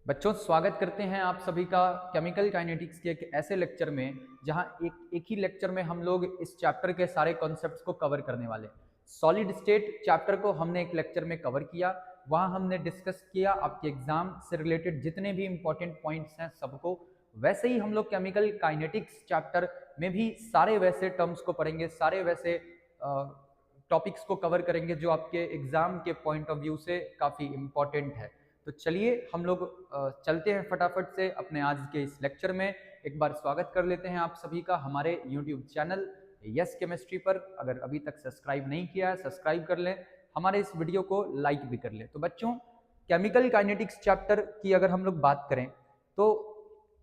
बच्चों स्वागत करते हैं आप सभी का केमिकल काइनेटिक्स के एक ऐसे लेक्चर में जहां एक ही लेक्चर में हम लोग इस चैप्टर के सारे कॉन्सेप्ट्स को कवर करने वाले हैं। सॉलिड स्टेट चैप्टर को हमने एक लेक्चर में कवर किया, वहां हमने डिस्कस किया आपके एग्जाम से रिलेटेड जितने भी इंपॉर्टेंट पॉइंट्स हैं सबको। वैसे ही हम लोग केमिकल काइनेटिक्स चैप्टर में भी सारे वैसे टर्म्स को पढ़ेंगे, सारे वैसे टॉपिक्स को कवर करेंगे जो आपके एग्जाम के पॉइंट ऑफ व्यू से काफ़ी इम्पॉर्टेंट है। तो चलिए हम लोग चलते हैं फटाफट से अपने आज के इस लेक्चर में। एक बार स्वागत कर लेते हैं आप सभी का हमारे YouTube चैनल यस केमिस्ट्री पर। अगर अभी तक सब्सक्राइब नहीं किया है सब्सक्राइब कर लें, हमारे इस वीडियो को लाइक भी कर लें। तो बच्चों केमिकल काइनेटिक्स चैप्टर की अगर हम लोग बात करें तो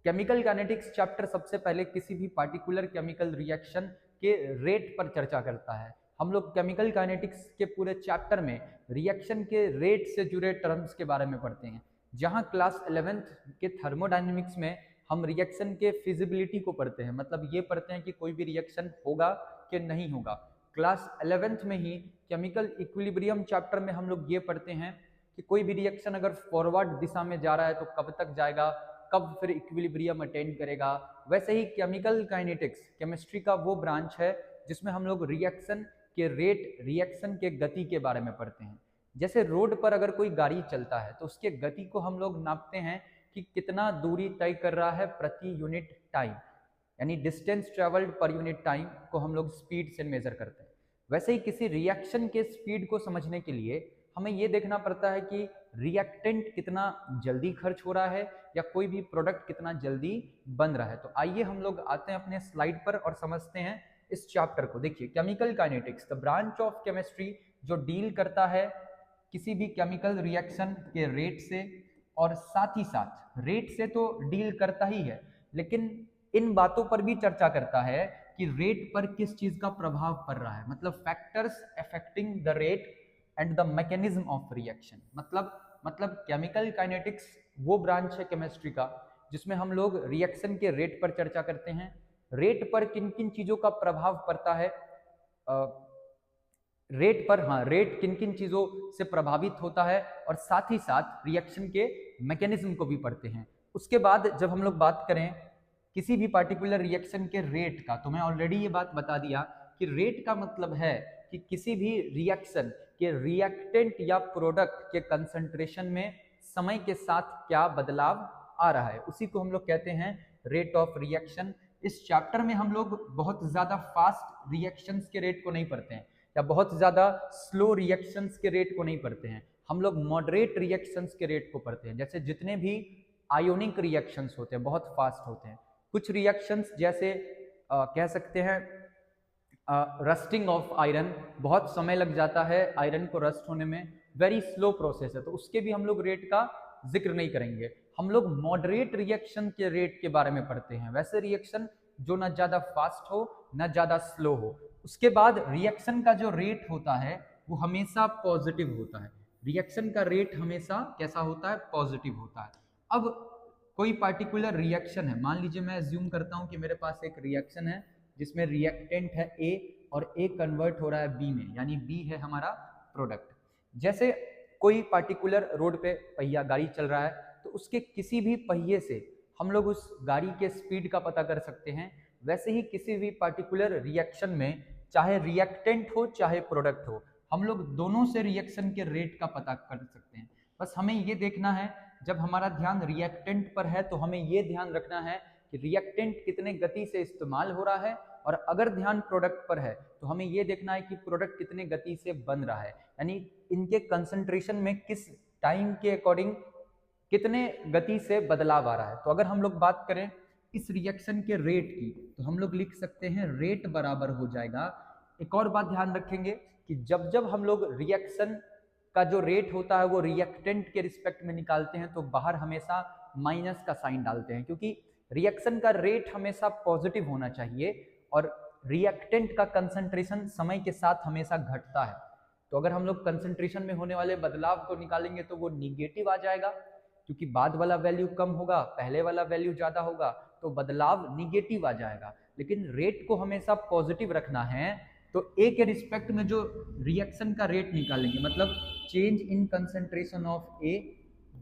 केमिकल काइनेटिक्स चैप्टर सबसे पहले किसी भी पार्टिकुलर केमिकल रिएक्शन के रेट पर चर्चा करता है। हम लोग केमिकल काइनेटिक्स के पूरे चैप्टर में रिएक्शन के रेट से जुड़े टर्म्स के बारे में पढ़ते हैं। जहां क्लास 11th के थर्मोडायनेमिक्स में हम रिएक्शन के फिजिबिलिटी को पढ़ते हैं, मतलब ये पढ़ते हैं कि कोई भी रिएक्शन होगा कि नहीं होगा। क्लास 11th में ही केमिकल इक्विलिब्रियम चैप्टर में हम लोग ये पढ़ते हैं कि कोई भी रिएक्शन अगर फॉरवर्ड दिशा में जा रहा है तो कब तक जाएगा, कब फिर इक्विलिब्रियम अटेन करेगा। वैसे ही केमिकल काइनेटिक्स केमिस्ट्री का वो ब्रांच है जिसमें हम लोग रिएक्शन के रेट, रिएक्शन के गति के बारे में पढ़ते हैं। जैसे रोड पर अगर कोई गाड़ी चलता है तो उसके गति को हम लोग नापते हैं कि कितना दूरी तय कर रहा है प्रति यूनिट टाइम, यानी distance travelled per unit time को हम लोग स्पीड से मेजर करते हैं। वैसे ही किसी रिएक्शन के स्पीड को समझने के लिए हमें ये देखना पड़ता है कि रिएक्टेंट कितना जल्दी खर्च हो रहा है या कोई भी प्रोडक्ट कितना जल्दी बन रहा है। तो आइए हम लोग आते हैं अपने स्लाइड पर और समझते हैं इस चैप्टर को। देखिए chemical kinetics the branch of chemistry जो डील करता है किसी भी केमिकल रिएक्शन के रेट से, और साथ ही साथ रेट से तो डील करता ही है लेकिन इन बातों पर भी चर्चा करता है कि रेट पर किस चीज का प्रभाव पड़ रहा है, मतलब factors affecting the rate and the mechanism of reaction. मतलब केमिकल काइनेटिक्स वो ब्रांच है केमिस्ट्री का जिसमें हम लोग रिएक्शन के रेट पर चर्चा करते हैं। रेट पर किन किन चीजों का प्रभाव पड़ता है, रेट पर, हाँ, रेट किन किन चीजों से प्रभावित होता है, और साथ ही साथ रिएक्शन के मैकेनिज्म को भी पढ़ते हैं। उसके बाद जब हम लोग बात करें किसी भी पार्टिकुलर रिएक्शन के रेट का, तो मैं ऑलरेडी ये बात बता दिया कि रेट का मतलब है कि किसी भी रिएक्शन के रिएक्टेंट या प्रोडक्ट के कंसंट्रेशन में समय के साथ क्या बदलाव आ रहा है, उसी को हम लोग कहते हैं रेट ऑफ रिएक्शन। इस चैप्टर में हम लोग बहुत ज्यादा फास्ट रिएक्शंस के रेट को नहीं पढ़ते हैं या बहुत ज्यादा स्लो रिएक्शंस के रेट को नहीं पढ़ते हैं। हम लोग मॉडरेट रिएक्शंस के रेट को पढ़ते हैं। जैसे जितने भी आयोनिक रिएक्शंस होते हैं बहुत फास्ट होते हैं। कुछ रिएक्शंस जैसे कह सकते हैं रस्टिंग ऑफ आयरन, बहुत समय लग जाता है आयरन को रस्ट होने में, वेरी स्लो प्रोसेस है, तो उसके भी हम लोग रेट का जिक्र नहीं करेंगे। हम लोग मॉडरेट रिएक्शन के रेट के बारे में पढ़ते हैं, वैसे रिएक्शन जो ना ज्यादा फास्ट हो ना ज्यादा स्लो हो। उसके बाद रिएक्शन का जो रेट होता है वो हमेशा पॉजिटिव होता है। रिएक्शन का रेट हमेशा कैसा होता है, पॉजिटिव होता है। अब कोई पार्टिकुलर रिएक्शन है, मान लीजिए मैं अज्यूम करता हूं कि मेरे पास एक रिएक्शन है जिसमें रिएक्टेंट है ए और ए कन्वर्ट हो रहा है बी में, यानी बी है हमारा प्रोडक्ट। जैसे कोई पार्टिकुलर रोड पे पहिया गाड़ी चल रहा है तो उसके किसी भी पहिए से हम लोग उस गाड़ी के स्पीड का पता कर सकते हैं। वैसे ही किसी भी पार्टिकुलर रिएक्शन में चाहे रिएक्टेंट हो चाहे प्रोडक्ट हो, हम लोग दोनों से रिएक्शन के रेट का पता कर सकते हैं। बस हमें ये देखना है, जब हमारा ध्यान रिएक्टेंट पर है तो हमें ये ध्यान रखना है कि रिएक्टेंट कितने गति से इस्तेमाल हो रहा है, और अगर ध्यान प्रोडक्ट पर है तो हमें ये देखना है कि प्रोडक्ट कितने गति से बन रहा है, यानी इनके कंसंट्रेशन में किस टाइम के अकॉर्डिंग कितने गति से बदलाव आ रहा है। तो अगर हम लोग बात करें इस रिएक्शन के रेट की तो हम लोग लिख सकते हैं रेट बराबर हो जाएगा, एक और बात ध्यान रखेंगे कि जब जब हम लोग रिएक्शन का जो रेट होता है वो रिएक्टेंट के रिस्पेक्ट में निकालते हैं तो बाहर हमेशा माइनस का साइन डालते हैं, क्योंकि रिएक्शन का रेट हमेशा पॉजिटिव होना चाहिए और रिएक्टेंट का कंसंट्रेशन समय के साथ हमेशा घटता है। तो अगर हम लोग कंसंट्रेशन में होने वाले बदलाव को निकालेंगे तो वो निगेटिव आ जाएगा, क्योंकि बाद वाला वैल्यू कम होगा पहले वाला वैल्यू ज्यादा होगा तो बदलाव निगेटिव आ जाएगा। लेकिन रेट को हमेशा पॉजिटिव रखना है, तो ए के रिस्पेक्ट में जो रिएक्शन का रेट निकालेंगे, मतलब change in concentration of A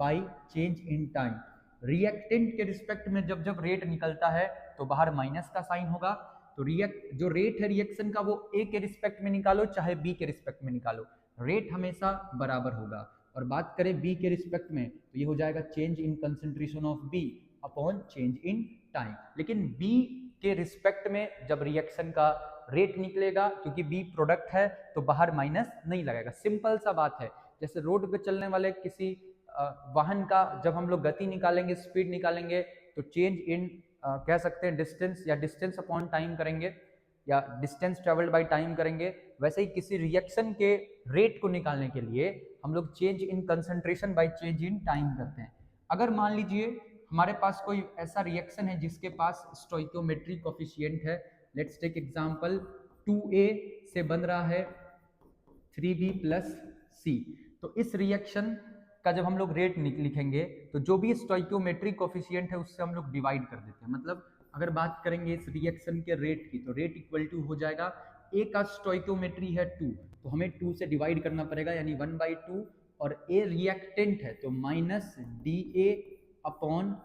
bye change in time. Reactant के रिस्पेक्ट में जब जब रेट निकलता है तो बाहर माइनस का साइन होगा। तो जो रेट है रिएक्शन का वो ए के रिस्पेक्ट में निकालो चाहे बी के रिस्पेक्ट में निकालो, रेट हमेशा बराबर होगा। और बात करें बी के रिस्पेक्ट में तो ये हो जाएगा change in concentration of B upon change in time. लेकिन बी के रिस्पेक्ट में जब रिएक्शन का रेट निकलेगा, क्योंकि बी प्रोडक्ट है तो बाहर माइनस नहीं लगेगा। सिंपल सा बात है, जैसे रोड पे चलने वाले किसी वाहन का जब हम लोग गति निकालेंगे, स्पीड निकालेंगे, तो चेंज इन कह सकते हैं डिस्टेंस, या डिस्टेंस अपॉन टाइम करेंगे, या डिस्टेंस ट्रेवल्ड बाय टाइम करेंगे। वैसे ही किसी रिएक्शन के रेट को निकालने के लिए हम लोग change in concentration by change in time करते हैं। अगर मान लीजिए हमारे पास कोई ऐसा रिएक्शन है जिसके पास स्टोइकियोमेट्रिक कोफिशिएंट है, लेट्स टेक एग्जांपल 2A से बन रहा है 3B प्लस C। तो इस रिएक्शन का जब हम लोग रेट लिखेंगे तो जो भी स्टोइकियोमेट्रिक कोफिशिएंट है उससे हम लोग डिवाइड कर देते हैं। मतलब अगर बात करेंगे इस रिएक्शन के रेट की तो रेट इक्वल टू हो जाएगा, ए का स्टोइकियोमेट्री है 2 तो हमें 2 से डिवाइड करना पड़ेगा यानी 1/2, और ए रिएक्टेंट है तो माइनस DA अपॉन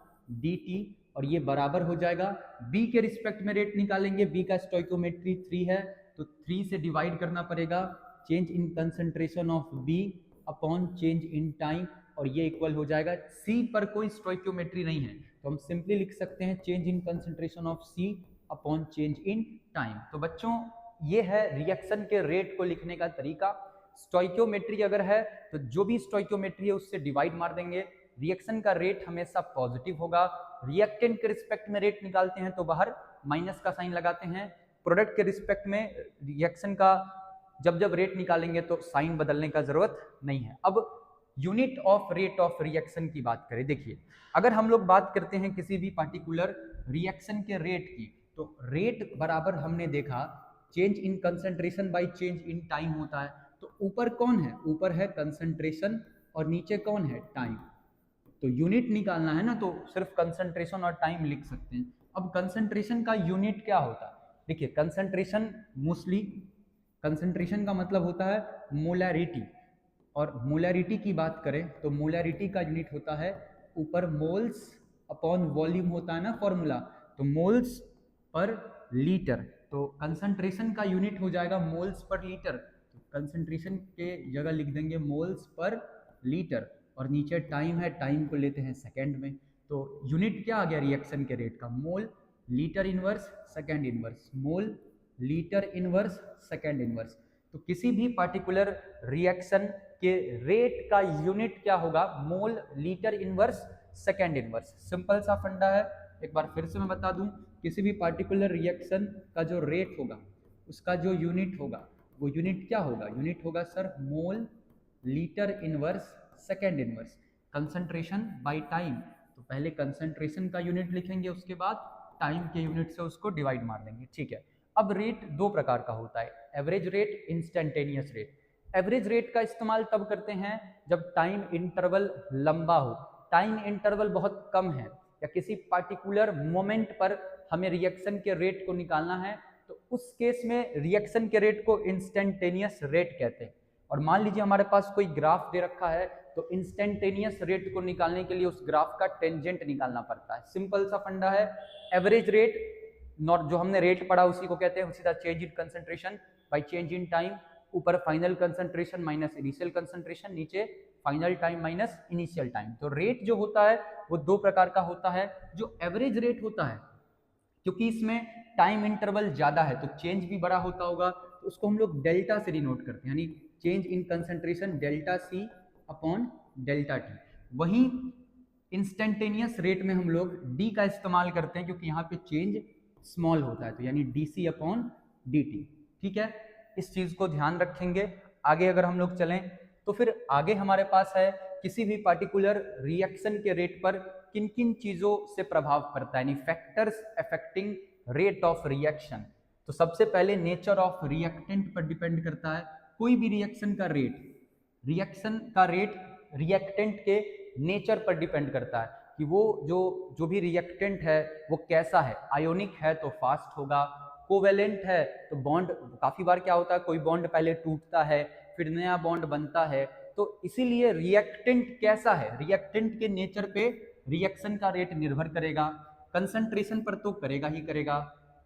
DT, और ये बराबर हो जाएगा। बी के रिस्पेक्ट में रेट निकालेंगे, बी का स्टोइकियोमेट्री 3 है तो 3 से डिवाइड करना पड़ेगा change in concentration of B upon change in time, और ये इक्वल हो जाएगा। सी पर कोई स्टोइकियोमेट्री नहीं है तो हम सिंपली लिख सकते हैं change in concentration of C upon change in time. तो बच्चों ये है रिएक्शन के रेट को लिखने का तरीका। स्टोइकियोमेट्री अगर है तो जो भी स्टोइकियोमेट्री है उससे डिवाइड मार देंगे। रिएक्शन का रेट हमेशा पॉजिटिव होगा। रिएक्टेंट के रिस्पेक्ट में रेट निकालते हैं तो बाहर माइनस का साइन लगाते हैं। प्रोडक्ट के रिस्पेक्ट में रिएक्शन का जब जब रेट निकालेंगे तो साइन बदलने का जरूरत नहीं है। अब unit of rate of reaction की बात करें, देखिए अगर हम लोग बात करते हैं किसी भी पार्टिकुलर रिएक्शन के रेट की, तो रेट बराबर हमने देखा change in concentration by change in time होता है। तो ऊपर कौन है, ऊपर है कंसंट्रेशन और नीचे कौन है, टाइम। तो यूनिट निकालना है ना तो सिर्फ कंसंट्रेशन और टाइम लिख सकते हैं। अब कंसंट्रेशन का यूनिट क्या होता है, देखिए कंसंट्रेशन मोस्टली, कंसंट्रेशन का मतलब होता है मोलैरिटी, और मोलैरिटी की बात करें तो मोलैरिटी का यूनिट होता है ऊपर मोल्स अपॉन वॉल्यूम होता है ना फॉर्मूला, तो मोल्स पर लीटर। तो कंसंट्रेशन का यूनिट हो जाएगा मोल्स पर लीटर, तो कंसंट्रेशन के जगह लिख देंगे मोल्स पर लीटर, और नीचे टाइम है, टाइम को लेते हैं सेकेंड में। तो यूनिट क्या आ गया रिएक्शन के रेट का, mole litre inverse second inverse, mole litre inverse second inverse. तो किसी भी पार्टिकुलर रिएक्शन के रेट का यूनिट क्या होगा, mole litre inverse second inverse. Simple सा फंडा है, एक बार फिर से मैं बता दूं, किसी भी पार्टिकुलर रिएक्शन का जो रेट होगा उसका जो यूनिट होगा वो यूनिट क्या होगा, यूनिट होगा sir mole litre inverse second inverse. Concentration by time, तो पहले कंसंट्रेशन का यूनिट लिखेंगे उसके बाद टाइम के यूनिट से उसको डिवाइड मार देंगे, ठीक है। अब रेट दो प्रकार का होता है, average rate, instantaneous rate. Average rate का इस्तेमाल तब करते हैं जब टाइम इंटरवल लंबा हो, टाइम इंटरवल बहुत कम है, या किसी पार्टिकुलर मोमेंट पर हमें रिएक्शन के रेट को निकालना है, तो उस केस में रिएक्शन के रेट को इंस्टेंटेनियस रेट कहते हैं। और मान लीजिए हमारे पास कोई ग्राफ दे रखा है तो इंस्टेंटेनियस रेट को निकालने के लिए उस ग्राफ का टेंजेंट निकालना पड़ता है। सिंपल सा फंडा है, एवरेज रेट नॉट जो हमने रेट पढ़ा उसी को कहते हैं, उसी तरह change in concentration by change in time, ऊपर final concentration minus initial concentration, नीचे final time minus initial time. तो रेट जो होता है वो दो प्रकार का होता है। जो एवरेज रेट होता है, क्योंकि इसमें टाइम इंटरवल ज्यादा है तो चेंज भी बड़ा होता होगा, तो उसको हम लोग डेल्टा से डिनोट करते हैं, यानी change in concentration delta C upon delta T. वहीं इंस्टेंटेनियस रेट में हम लोग डी का इस्तेमाल करते हैं क्योंकि यहाँ पे चेंज स्मॉल होता है, तो यानी D C upon D T, ठीक है। इस चीज को ध्यान रखेंगे। आगे अगर हम लोग चलें तो फिर आगे हमारे पास है किसी भी पार्टिकुलर रिएक्शन के रेट पर किन किन चीजों से प्रभाव पड़ता है, यानी factors affecting rate of reaction. तो सबसे पहले नेचर ऑफ रिएक्टेंट पर डिपेंड करता है। कोई भी रिएक्शन का रेट रिएक्टेंट के नेचर पर डिपेंड करता है कि वो जो भी रिएक्टेंट है वो कैसा है। आयोनिक है तो फास्ट होगा, कोवेलेंट है तो बॉन्ड, काफी बार क्या होता है कोई बॉन्ड पहले टूटता है फिर नया बॉन्ड बनता है, तो इसीलिए रिएक्टेंट कैसा है, रिएक्टेंट के नेचर पे रिएक्शन का रेट निर्भर करेगा, कंसंट्रेशन पर तो करेगा ही करेगा,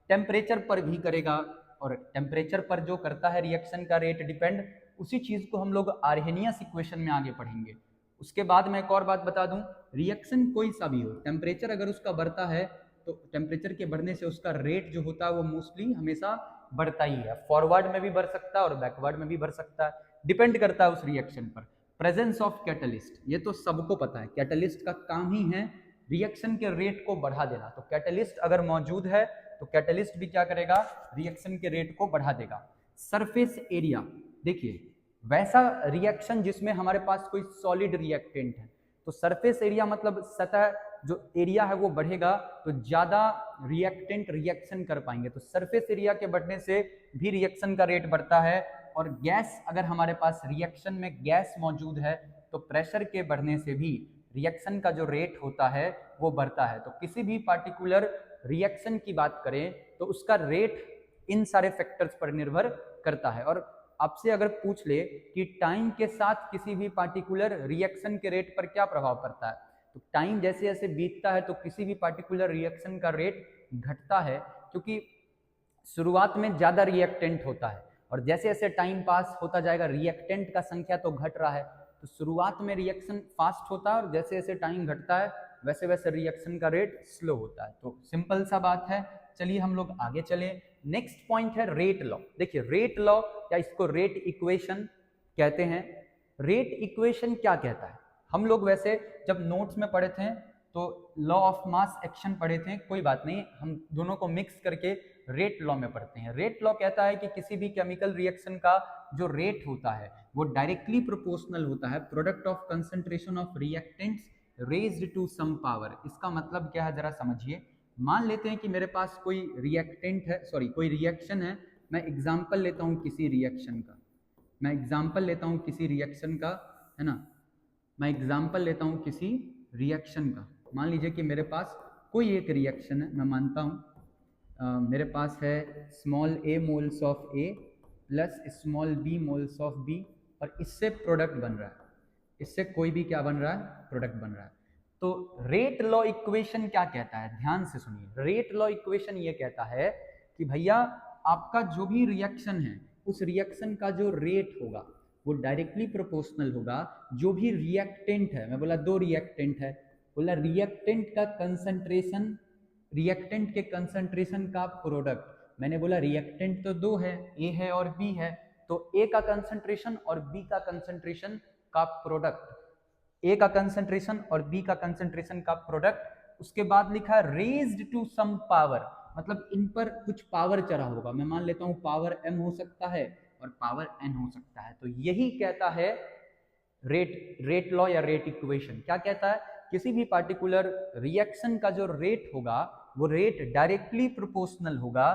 टेम्परेचर पर भी करेगा, और टेम्परेचर पर जो करता है रिएक्शन का रेट डिपेंड, उसी चीज को हम लोग आर्हेनियस इक्वेशन में आगे पढ़ेंगे। उसके बाद मैं एक और बात बता दूं, रिएक्शन कोई सा भी हो, टेम्परेचर अगर उसका बढ़ता है तो टेम्परेचर के बढ़ने से उसका रेट जो होता है वो मोस्टली हमेशा बढ़ता ही है, फॉरवर्ड में भी बढ़ सकता है और बैकवर्ड में भी बढ़ सकता है, डिपेंड करता है उस रिएक्शन पर। प्रेजेंस ऑफ कैटलिस्ट, ये तो सबको पता है, कैटलिस्ट का काम ही है रिएक्शन के रेट को बढ़ा देना, तो कैटलिस्ट अगर मौजूद है तो कैटलिस्ट भी क्या करेगा, रिएक्शन के रेट को बढ़ा देगा। सरफेस एरिया, देखिए वैसा रिएक्शन जिसमें हमारे पास कोई सॉलिड रिएक्टेंट है, तो सरफेस एरिया मतलब सतह जो एरिया है वो बढ़ेगा तो ज्यादा रिएक्टेंट रिएक्शन कर पाएंगे, तो सरफेस एरिया के बढ़ने से भी रिएक्शन का रेट बढ़ता है। और गैस, अगर हमारे पास रिएक्शन में गैस मौजूद है तो प्रेशर के बढ़ने से भी रिएक्शन का जो रेट होता है वो बढ़ता है। तो किसी भी पार्टिकुलर रिएक्शन की बात करें तो उसका रेट इन सारे फैक्टर्स पर निर्भर करता है। और आपसे अगर पूछ ले कि टाइम के साथ किसी भी पार्टिकुलर रिएक्शन के रेट पर क्या प्रभाव पड़ता है, तो टाइम जैसे जैसे बीतता है तो किसी भी पार्टिकुलर रिएक्शन का रेट घटता है, क्योंकि शुरुआत में ज्यादा रिएक्टेंट होता है और जैसे जैसे टाइम पास होता जाएगा रिएक्टेंट का संख्या तो घट रहा है, तो शुरुआत में रिएक्शन फास्ट होता है और जैसे जैसे टाइम घटता है वैसे वैसे रिएक्शन का रेट स्लो होता है। तो सिंपल सा बात है, चलिए हम लोग आगे चले। नेक्स्ट पॉइंट है रेट लॉ। देखिए रेट लॉ या इसको रेट इक्वेशन कहते हैं। रेट इक्वेशन क्या कहता है, हम लोग वैसे जब नोट्स में पढ़े थे तो लॉ ऑफ मास एक्शन पढ़े थे, कोई बात नहीं, हम दोनों को मिक्स करके रेट लॉ में पढ़ते हैं। रेट लॉ कहता है कि किसी भी केमिकल रिएक्शन का जो रेट होता है वो डायरेक्टली प्रोपोर्शनल होता है product of concentration of reactants raised to some power. इसका मतलब क्या है जरा समझिए। मान लेते हैं कि मेरे पास कोई रिएक्टेंट है, सॉरी कोई रिएक्शन है, मैं एग्जांपल लेता हूं किसी रिएक्शन का, मैं एग्जांपल लेता हूं किसी रिएक्शन का, है ना, मैं एग्जांपल लेता हूं किसी रिएक्शन का। मान लीजिए कि मेरे पास कोई एक रिएक्शन है, मैं मानता हूं मेरे पास है small a moles of A plus small b moles of B, और इससे प्रोडक्ट बन रहा है, इससे कोई भी क्या बन रहा है, प्रोडक्ट बन रहा है। तो रेट लॉ इक्वेशन क्या कहता है, ध्यान से सुनिए। रेट लॉ इक्वेशन ये कहता है कि भैया आपका जो भी रिएक्शन है उस रिएक्शन का जो रेट होगा वो डायरेक्टली प्रोपोर्शनल होगा जो भी रिएक्टेंट है, मैं बोला दो रिएक्टेंट है, बोला रिएक्टेंट का कंसंट्रेशन, रिएक्टेंट के कंसंट्रेशन का प्रोडक्ट, मैंने बोला रिएक्टेंट तो दो है, ए है और बी है, तो ए का कंसंट्रेशन और बी का कंसंट्रेशन का प्रोडक्ट, ए का कंसंट्रेशन और बी का कंसंट्रेशन का प्रोडक्ट। उसके बाद लिखा रेज्ड टू सम पावर, मतलब इन पर कुछ पावर चढ़ा होगा, मैं मान लेता हूं पावर m हो सकता है और पावर n हो सकता है। तो यही कहता है रेट लॉ या रेट इक्वेशन। क्या कहता है, किसी भी पार्टिकुलर रिएक्शन का जो रेट होगा वो रेट डायरेक्टली प्रोपोर्शनल होगा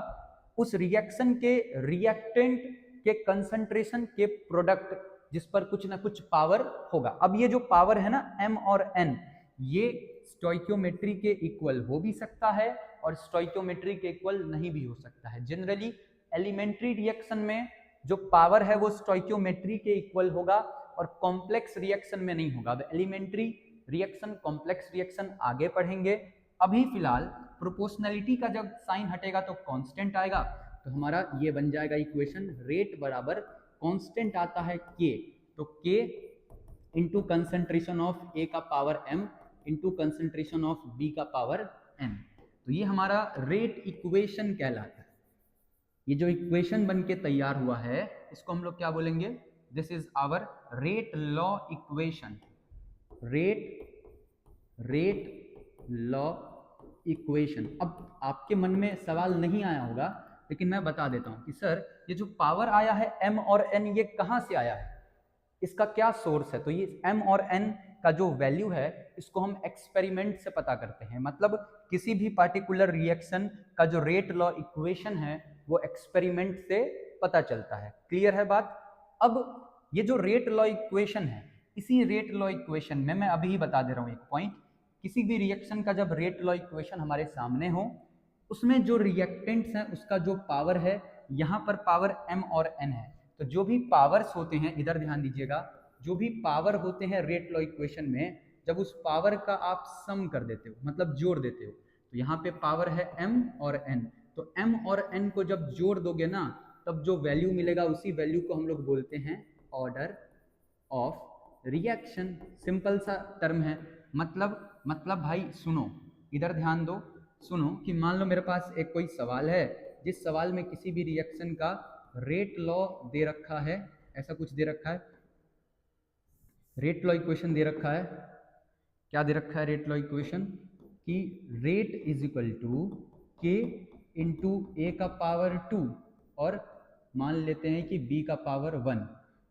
उस रिएक्शन के रिएक्टेंट के कंसंट्रेशन के प्रोडक्ट जिस पर कुछ ना कुछ पावर होगा। अब ये जो पावर है ना m और n, ये स्टोइकियोमेट्री के इक्वल हो भी सकता है और स्टोइकियोमेट्री के इक्वल नहीं भी हो सकता है। जनरली एलिमेंट्री रिएक्शन में जो पावर है वो स्टोइकियोमेट्री के इक्वल होगा और कॉम्प्लेक्स रिएक्शन में नहीं होगा। अब एलिमेंट्री रिएक्शन, कॉम्प्लेक्स रिएक्शन आगे पढ़ेंगे। अभी फिलहाल प्रोपोर्शनलिटी का जब साइन हटेगा तो कांस्टेंट आएगा, तो हमारा ये बन जाएगा इक्वेशन, रेट बराबर कांस्टेंट आता है k, तो k into concentration of a का power m into concentration of b का पावर n, तो ये हमारा रेट इक्वेशन कहलाता है। ये जो इक्वेशन बन के तैयार हुआ है इसको हम लोग क्या बोलेंगे, this is hour rate law equation. Rate law equation. अब आपके मन में सवाल नहीं आया होगा लेकिन मैं बता देता हूं कि सर ये जो पावर आया है m और n ये कहां से आया है, इसका क्या सोर्स है। तो ये m और n का जो वैल्यू है इसको हम एक्सपेरिमेंट से पता करते हैं, मतलब किसी भी पार्टिकुलर रिएक्शन का जो रेट लॉ इक्वेशन है वो एक्सपेरिमेंट से पता चलता है। क्लियर है बात। अब ये जो रेट लॉ इक्वेशन है, इसी रेट लॉ इक्वेशन में मैं अभी ही बता दे रहा हूं एक पॉइंट, किसी भी रिएक्शन का जब रेट लॉ इक्वेशन हमारे सामने हो उसमें जो रिएक्टेंट्स हैं उसका जो पावर है, यहाँ पर पावर m और n है, तो जो भी पावर्स होते हैं, इधर ध्यान दीजिएगा, जो भी पावर होते हैं रेट लॉ इक्वेशन में, जब उस पावर का आप सम कर देते हो, मतलब जोड़ देते हो, तो यहाँ पे पावर है m और n, तो m और n को जब जोड़ दोगे ना, तब जो वैल्यू मिलेगा उसी वैल्यू को हम लोग बोलते हैं ऑर्डर ऑफ रिएक्शन। सिंपल सा टर्म है। मतलब भाई सुनो, इधर ध्यान दो, सुनो कि मान लो मेरे पास एक कोई सवाल है, जिस सवाल में किसी भी रिएक्शन का रेट लॉ दे रखा है, ऐसा कुछ दे रखा है, रेट लॉ इक्वेशन दे रखा है। क्या दे रखा है रेट लॉ इक्वेशन? कि rate is equal to K into A का पावर 2 और मान लेते हैं कि बी का पावर 1।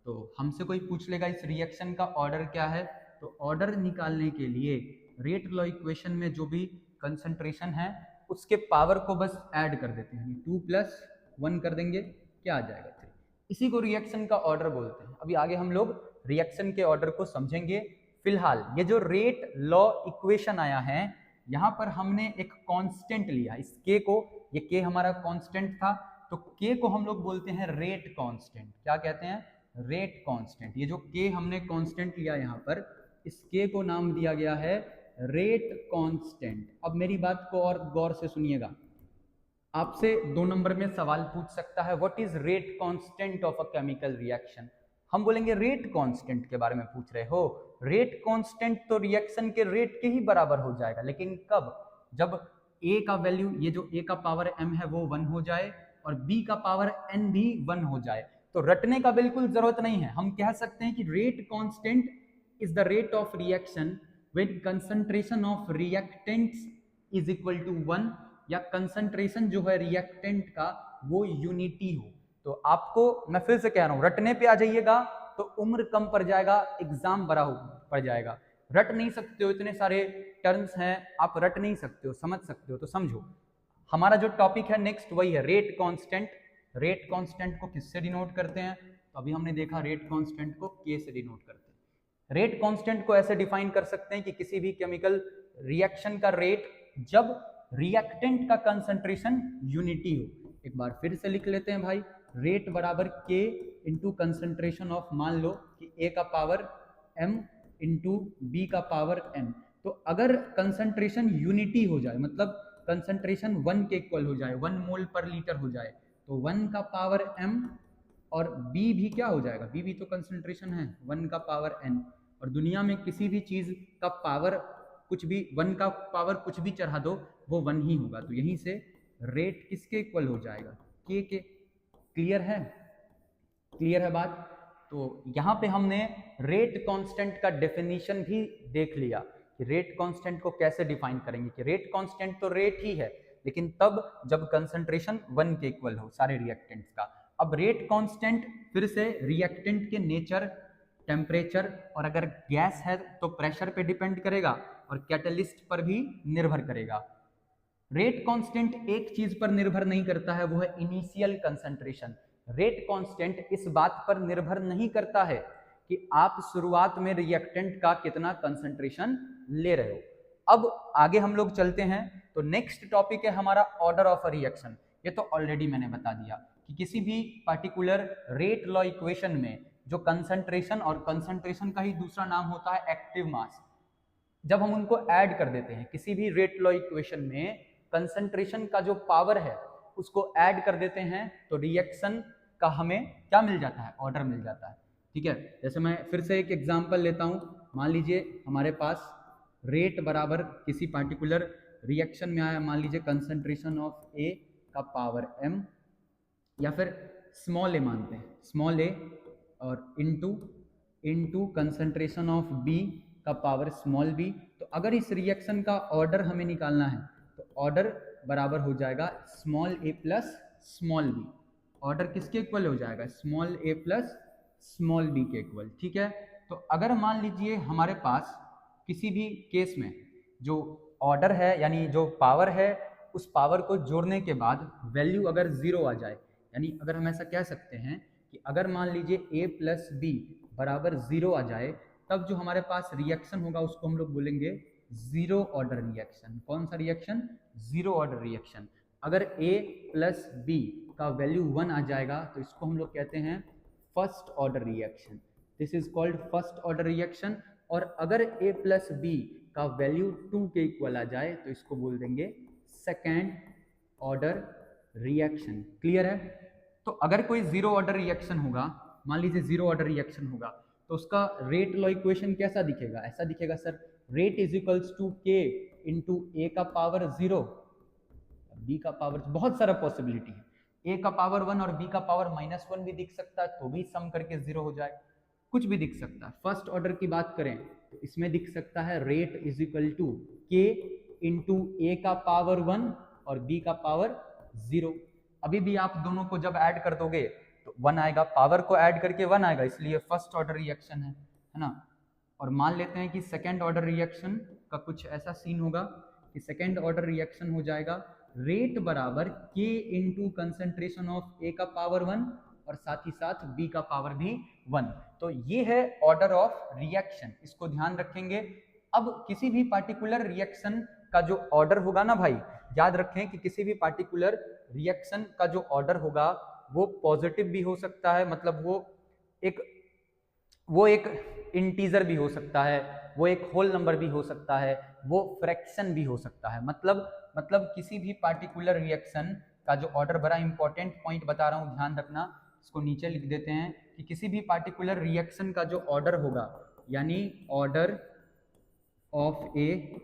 तो हमसे कोई पूछ लेगा इस रिएक्शन का ऑर्डर क्या है, तो ऑर्डर निकालने के लिए रेट लॉ इक्वेशन में जो भी कंसंट्रेशन है उसके पावर को बस ऐड कर देते हैं, 2 + 1 कर देंगे, क्या आ जाएगा 3। इसी को रिएक्शन का ऑर्डर बोलते हैं। अभी आगे हम लोग रिएक्शन के ऑर्डर को समझेंगे। फिलहाल ये जो रेट लॉ इक्वेशन आया है, यहाँ पर हमने एक कांस्टेंट लिया, इस k को, ये k हमारा कांस्टेंट था, तो k को हम लोग बोलते हैं रेट कांस्टेंट। क्या कहते हैं? Rate constant. ये जो k हमने कांस्टेंट लिया यहाँ पर, इस k को नाम दिया गया है रेट कांस्टेंट। अब मेरी बात को और गौर से सुनिएगा, आपसे 2 नंबर में सवाल पूछ सकता है, what is rate constant of a chemical reaction. हम बोलेंगे रेट कांस्टेंट के बारे में पूछ रहे हो। रेट कांस्टेंट तो रिएक्शन के रेट के ही बराबर हो जाएगा, लेकिन कब? जब a का वैल्यू, ये जो a का पावर m है वो 1 हो जाए और b का पावर n भी 1 हो जाए। तो रटने का बिल्कुल जरूरत नहीं है, हम कह सकते हैं कि rate constant is the rate of reaction when concentration of reactants is equal to 1, या कंसंट्रेशन जो है रिएक्टेंट का वो यूनिटी हो। तो आपको मैं फिर से कह रहा हूं, रटने पे आ जाइएगा तो उम्र कम पड़ जाएगा, एग्जाम बड़ा पड़ जाएगा। रट नहीं सकते हो, इतने सारे टर्म्स हैं, आप रट नहीं सकते हो, समझ सकते हो तो समझो। हमारा जो टॉपिक है नेक्स्ट वही है रेट कांस्टेंट। रेट कांस्टेंट को किससे डिनोट करते हैं? तो अभी हमने देखा रेट कांस्टेंट को k से डिनोट करते हैं। रेट कांस्टेंट को ऐसे डिफाइन कर सकते हैं कि किसी भी केमिकल रिएक्शन का रेट जब रिएक्टेंट का कंसंट्रेशन यूनिटी हो। एक बार फिर से लिख लेते हैं भाई, रेट बराबर k इंटू कंसंट्रेशन ऑफ, मान लो कि a का पावर m इंटू बी का पावर n। तो अगर कंसंट्रेशन यूनिटी हो जाए, मतलब कंसंट्रेशन 1 के इक्वल हो जाए, 1 मोल पर लीटर हो जाए, तो 1 का पावर m और b भी क्या हो जाएगा? b भी तो कंसंट्रेशन है, 1 का पावर n। और दुनिया में किसी भी चीज का पावर कुछ भी, 1 का पावर कुछ भी चढ़ा दो वो 1 ही होगा। तो यहीं से रेट किसके इक्वल हो जाएगा? k के। क्लियर है? क्लियर है बात? तो यहाँ पे हमने रेट कांस्टेंट का डेफिनेशन भी देख लिया कि रेट कांस्टेंट को कैसे डिफाइन करेंगे, कि रेट कांस्टेंट तो रेट ही है, लेकिन तब जब कंसंट्रेशन 1 के इक्वल हो सारे रिएक्टेंट्स का। अब रेट कांस्टेंट फिर से रिएक्टेंट के नेचर, टेम्परेचर, और अगर गैस है तो प्रेशर पे डिपेंड करेगा और कैटलिस्ट पर भी निर्भर करेगा। रेट कांस्टेंट एक चीज पर निर्भर नहीं करता है, वो है इनिशियल कंसंट्रेशन। रेट कांस्टेंट इस बात पर निर्भर नहीं करता है कि आप शुरुआत में रिएक्टेंट का कितना कंसंट्रेशन ले रहे हो। अब आगे हम लोग चलते हैं, तो नेक्स्ट टॉपिक है हमारा ऑर्डर ऑफ अ रिएक्शन। ये तो ऑलरेडी मैंने बता दिया कि किसी भी पर्टिकुलर रेट लॉ इक्वेशन में जो कंसंट्रेशन, और कंसंट्रेशन का ही दूसरा नाम होता है एक्टिव मास, जब हम उनको ऐड कर देते हैं किसी भी रेट लॉ इक्वेशन में, कंसंट्रेशन का जो पावर है उसको ऐड कर देते हैं, तो रिएक्शन का हमें क्या मिल जाता है? ऑर्डर मिल जाता है। ठीक है, जैसे मैं फिर से एक एग्जांपल लेता हूं, मान लीजिए हमारे पास रेट बराबर किसी पार्टिकुलर रिएक्शन में आया, मान लीजिए कंसंट्रेशन ऑफ ए का पावर m, या फिर स्मॉल ए मानते हैं, स्मॉल ए, और इनटू कंसंट्रेशन ऑफ बी का पावर स्मॉल बी। तो अगर इस रिएक्शन का ऑर्डर हमें निकालना है तो ऑर्डर बराबर हो जाएगा स्मॉल ए प्लस स्मॉल बी। ऑर्डर किसके इक्वल हो जाएगा? स्मॉल ए प्लस स्मॉल बी के इक्वल। ठीक है, तो अगर मान लीजिए हमारे पास किसी भी केस में जो ऑर्डर है, यानी जो पावर है, उस पावर को जोड़ने के बाद वैल्यू अगर 0 आ जाए, यानी अगर हम ऐसा कह सकते हैं कि अगर मान लीजिए a प्लस बी बराबर 0 आ जाए, तब जो हमारे पास रिएक्शन होगा उसको हम लोग बोलेंगे जीरो ऑर्डर रिएक्शन। कौन सा रिएक्शन? Zero order reaction. अगर a प्लस बी का वैल्यू 1 आ जाएगा तो इसको हम लोग कहते हैं first order reaction. This is called first order reaction. और अगर a प्लस बी का वैल्यू 2 के इक्वल आ जाए तो इसको बोल देंगे सेकेंड ऑर्डर रिएक्शन। क्लियर है? तो अगर कोई जीरो ऑर्डर रिएक्शन होगा, मान लीजिए जीरो ऑर्डर रिएक्शन होगा, तो उसका रेट लॉ इक्वेशन कैसा दिखेगा? ऐसा दिखेगा sir, rate is equals to K into A का पावर 0 बी का पावर, बहुत सारा पॉसिबिलिटी है, ए का पावर 1 और बी का पावर -1 भी दिख सकता है, तो भी सम करके 0 हो जाए, कुछ भी दिख सकता है। फर्स्ट ऑर्डर की बात करें तो इसमें दिख सकता है rate is equal to K into A का पावर 1 और बी का पावर 0। अभी भी आप दोनों को जब ऐड कर दोगे तो 1 आएगा, पावर को ऐड करके 1 आएगा, इसलिए फर्स्ट ऑर्डर रिएक्शन है ना। और मान लेते हैं कि सेकेंड ऑर्डर रिएक्शन का कुछ ऐसा सीन होगा कि सेकेंड ऑर्डर रिएक्शन हो जाएगा रेट बराबर के इंटू कंसेंट्रेशन ऑफ ए का पावर 1 और साथ ही साथ बी का पावर भी 1। तो ये है ऑर्डर ऑफ रिएक्शन, इसको ध्यान रखेंगे। अब किसी भी पार्टिकुलर रिएक्शन का जो ऑर्डर होगा ना भाई, याद रखें कि किसी भी पार्टिकुलर रिएक्शन का जो ऑर्डर होगा वो पॉजिटिव भी हो सकता है, मतलब वो एक इंटीजर भी हो सकता है, वो एक होल नंबर भी हो सकता है, वो फ्रैक्शन भी हो सकता है। मतलब किसी भी पार्टिकुलर रिएक्शन का जो ऑर्डर, बड़ा इंपॉर्टेंट पॉइंट बता रहा हूँ, ध्यान रखना, इसको नीचे लिख देते हैं कि किसी भी पार्टिकुलर रिएक्शन का जो ऑर्डर होगा, यानी order of A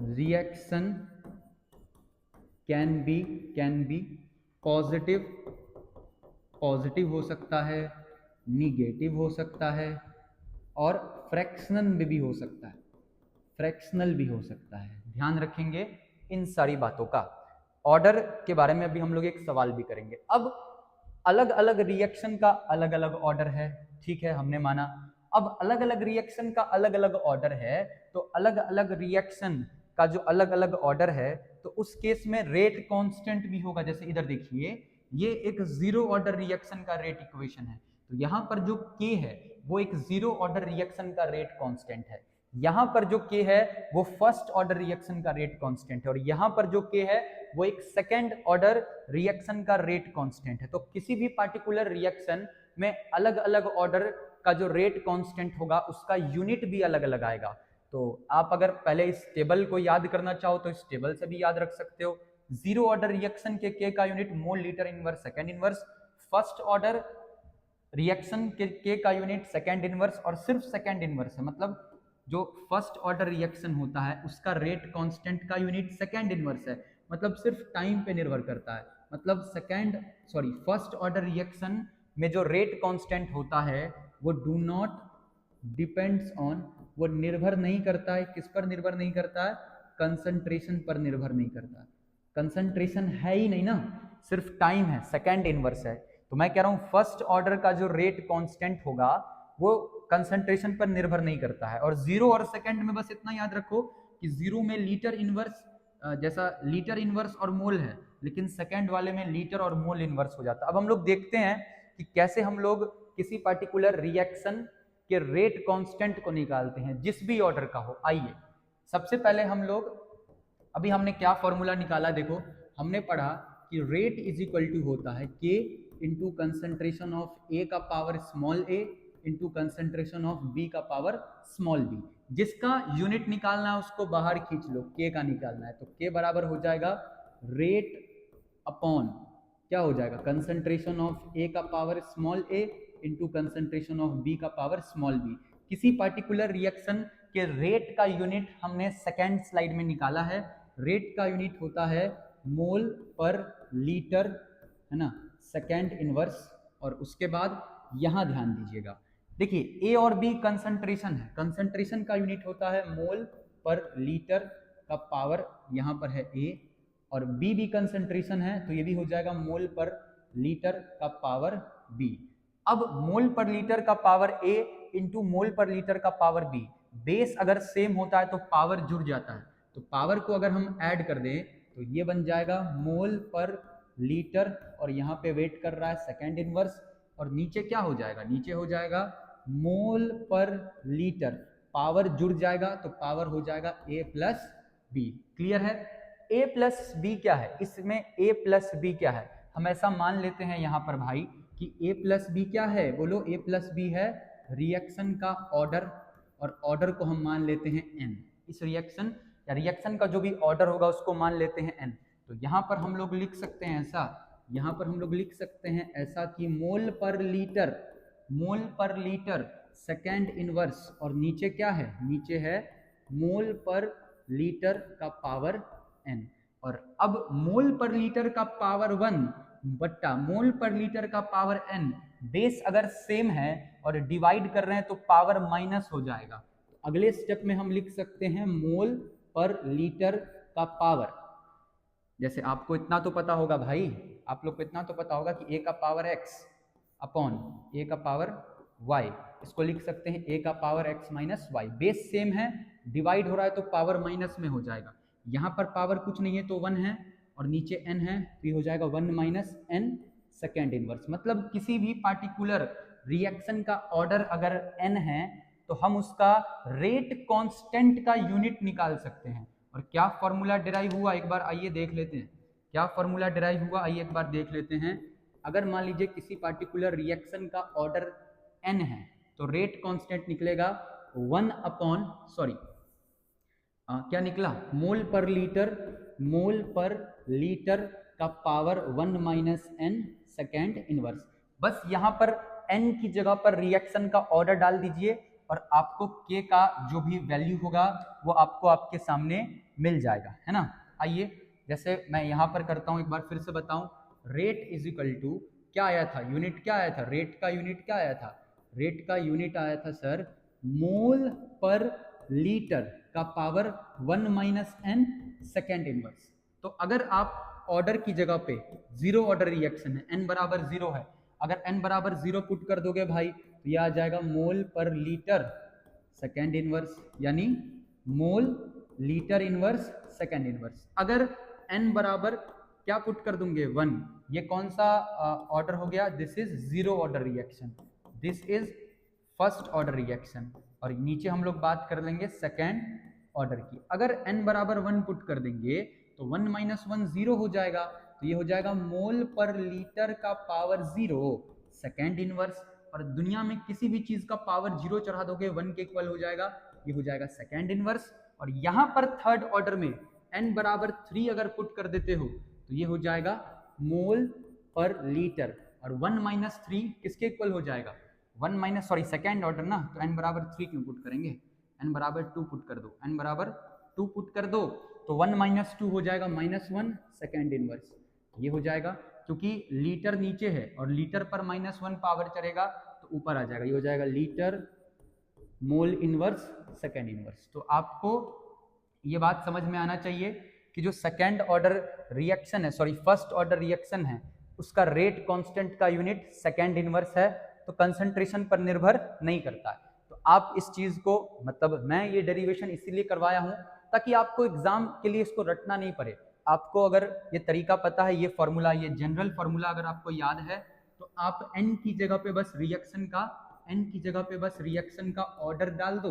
reaction can be positive हो सकता है, निगेटिव हो सकता है और फ्रैक्शनल भी हो सकता है, ध्यान रखेंगे इन सारी बातों का। ऑर्डर के बारे में अभी हम लोग एक सवाल भी करेंगे। अब अलग अलग रिएक्शन का अलग अलग ऑर्डर है, ठीक है, हमने माना। अब अलग अलग रिएक्शन का अलग अलग ऑर्डर है, तो अलग अलग रिएक्शन का जो अलग अलग ऑर्डर है, तो उस केस में रेट कांस्टेंट भी होगा। जैसे इधर देखिए, ये एक जीरो ऑर्डर रिएक्शन का रेट इक्वेशन है, तो यहाँ पर जो K है वो एक जीरो ऑर्डर रिएक्शन का रेट कांस्टेंट है, यहाँ पर जो K है वो फर्स्ट ऑर्डर रिएक्शन का रेट कांस्टेंट है, और यहाँ पर जो K है वो एक सेकेंड ऑर्डर रिएक्शन का रेट कांस्टेंट है। तो किसी भी पार्टिकुलर रिएक्शन में अलग अलग ऑर्डर का जो रेट कांस्टेंट होगा उसका यूनिट भी अलग अलग आएगा। तो आप अगर पहले इस टेबल को याद करना चाहो तो इस टेबल से भी याद रख सकते हो। जीरो ऑर्डर रिएक्शन के K का unit mole litre inverse second inverse, first order reaction के K का यूनिट सेकेंड इनवर्स और सिर्फ सेकेंड इनवर्स है, मतलब जो फर्स्ट ऑर्डर रिएक्शन होता है उसका रेट कांस्टेंट का यूनिट सेकेंड इनवर्स है, मतलब सिर्फ टाइम पे निर्भर करता है। मतलब फर्स्ट ऑर्डर रिएक्शन में जो रेट कांस्टेंट होता है वो डू नॉट डिपेंड्स ऑन, वो निर्भर नहीं करता है, किस पर निर्भर नहीं करता है? कंसंट्रेशन पर निर्भर नहीं करता। कंसंट्रेशन है ही नहीं ना, सिर्फ टाइम है, सेकेंड इनवर्स है। तो मैं कह रहा हूं फर्स्ट ऑर्डर का जो रेट कांस्टेंट होगा वो कंसंट्रेशन पर निर्भर नहीं करता है। और जीरो और सेकंड में बस इतना याद रखो कि जीरो में लीटर इनवर्स, जैसा लीटर इनवर्स और मोल है, लेकिन सेकंड वाले में लीटर और मोल इनवर्स हो जाता है। अब हम लोग देखते हैं कि कैसे हम लोग किसी पार्टिकुलर रिएक्शन के रेट कांस्टेंट को निकालते हैं, जिस भी ऑर्डर का हो। आइए सबसे पहले हम लोग, अभी हमने क्या फॉर्मूला निकाला, देखो हमने पढ़ा कि रेट इज इक्वल टू होता है के इंटू कंसेंट्रेशन ऑफ ए का power small A into concentration of B का पावर स्मॉल बी। जिसका यूनिट निकालना है उसको बाहर खींच लो, के का निकालना है, तो के बराबर हो जाएगा रेट अपॉन क्या हो जाएगा, कंसेंट्रेशन ऑफ ए का power small A into concentration of B का पावर स्मॉल बी। किसी पार्टिकुलर रिएक्शन के रेट का यूनिट हमने सेकेंड स्लाइड में निकाला है। रेट का यूनिट होता है मोल पर लीटर, है ना, सेकेंड इनवर्स। और उसके बाद यहां ध्यान दीजिएगा, देखिए ए और बी कंसंट्रेशन है, कंसंट्रेशन का यूनिट होता है मोल पर लीटर का पावर, यहां पर है ए, और बी भी कंसंट्रेशन है तो ये भी हो जाएगा मोल पर लीटर का पावर बी। अब मोल पर लीटर का पावर ए इंटू मोल पर लीटर का पावर बी, बेस अगर सेम होता है तो पावर जुड़ जाता है, तो पावर को अगर हम ऐड कर दें तो ये बन जाएगा मोल पर लीटर, और यहाँ पे वेट कर रहा है सेकेंड इनवर्स, और नीचे क्या हो जाएगा, नीचे हो जाएगा मोल पर लीटर, पावर जुड़ जाएगा तो पावर हो जाएगा ए प्लस बी। क्लियर है? ए प्लस बी क्या है इसमें, ए प्लस बी क्या है, हम ऐसा मान लेते हैं यहाँ पर भाई कि ए प्लस बी क्या है, बोलो, ए प्लस बी है रिएक्शन का ऑर्डर, और ऑर्डर को हम मान लेते हैं n। इस रिएक्शन या रिएक्शन का जो भी ऑर्डर होगा उसको मान लेते हैं n। तो यहाँ पर हम लोग लिख सकते हैं ऐसा, यहाँ पर हम लोग लिख सकते हैं ऐसा कि मोल पर लीटर सेकेंड इनवर्स, और नीचे क्या है, नीचे है मोल पर लीटर का पावर n। और अब मोल पर लीटर का पावर 1 बट्टा मोल पर लीटर का पावर n, बेस अगर सेम है और डिवाइड कर रहे हैं तो पावर माइनस हो जाएगा। तो अगले स्टेप में हम लिख सकते हैं मोल पर लीटर का पावर, जैसे आपको इतना तो पता होगा भाई, आप लोग को इतना तो पता होगा कि a का पावर x अपॉन a का पावर y, इसको लिख सकते हैं a का power x minus Y. Base same है, डिवाइड हो रहा है तो पावर माइनस में हो जाएगा। यहाँ पर पावर कुछ नहीं है तो 1 है, और नीचे n है तो ये हो जाएगा 1 माइनस n सेकेंड इनवर्स। मतलब किसी भी पार्टिकुलर रिएक्शन का ऑर्डर अगर n है तो हम उसका रेट कांस्टेंट का यूनिट निकाल सकते हैं। और क्या फॉर्मूला डिराइव हुआ, एक बार आइए देख लेते हैं क्या फॉर्मूला डिराइव हुआ, आइए एक बार देख लेते हैं। अगर मान लीजिए किसी पार्टिकुलर रिएक्शन का ऑर्डर n है तो रेट कांस्टेंट निकलेगा 1 अपॉन क्या निकला, मोल पर लीटर का power 1 minus n second inverse. बस यहाँ पर n की जगह पर रिएक्शन का ऑर्डर डाल दीजिए और आपको k का जो भी वैल्यू होगा वो आपको आपके सामने मिल जाएगा, है ना। आइए जैसे मैं यहाँ पर करता हूँ, एक बार फिर से बताऊं, रेट इज इक्वल टू क्या आया था, यूनिट क्या आया था, रेट का यूनिट क्या आया था, रेट का यूनिट आया था सर मोल पर लीटर का power 1 minus n second inverse. तो अगर आप ऑर्डर की जगह पे जीरो ऑर्डर रिएक्शन है, n बराबर 0 है, अगर n बराबर 0 पुट कर दोगे भाई तो यह आ जाएगा मोल पर लीटर सेकेंड इनवर्स, यानी mole litre inverse second inverse. अगर n बराबर क्या पुट कर दूंगे 1, ये कौन सा ऑर्डर हो गया, this is zero order reaction, this is first order reaction, और नीचे हम लोग बात कर लेंगे सेकेंड ऑर्डर की। अगर n बराबर 1 पुट कर देंगे तो 1 माइनस 1 0 हो जाएगा, तो ये हो जाएगा मोल पर लीटर का पावर 0 सेकेंड इनवर्स। और दुनिया में किसी भी चीज का पावर 0 चढ़ा दोगे 1 के इक्वल हो जाएगा, ये हो जाएगा सेकेंड इनवर्स। और यहाँ पर थर्ड ऑर्डर में n बराबर 3 अगर पुट कर देते हो तो ये हो जाएगा मोल पर लीटर, और 1 माइनस 3 किसके इक्वल हो जाएगा, 1 माइनस सेकेंड ऑर्डर ना, तो n बराबर 3 क्यों पुट करेंगे, n बराबर 2 पुट कर दो, n बराबर 2 पुट कर दो तो 1 माइनस 2 हो जाएगा -1 सेकेंड इनवर्स। ये हो जाएगा क्योंकि लीटर नीचे है और लीटर पर -1 पावर चढ़ेगा तो ऊपर आ जाएगा, ये हो जाएगा litre mole inverse second inverse. तो आपको ये बात समझ में आना चाहिए कि जो सेकेंड ऑर्डर रिएक्शन है, फर्स्ट ऑर्डर रिएक्शन है, उसका रेट कांस्टेंट का यूनिट सेकेंड इनवर्स है, तो कंसंट्रेशन पर निर्भर नहीं करता है। तो आप इस चीज को, मतलब मैं ये डेरिवेशन इसीलिए करवाया हूं ताकि आपको एग्जाम के लिए इसको रटना नहीं पड़े। आपको अगर ये तरीका पता है, ये फॉर्मूला, ये जनरल फॉर्मूला अगर आपको याद है तो आप n की जगह पे बस रिएक्शन का ऑर्डर डाल दो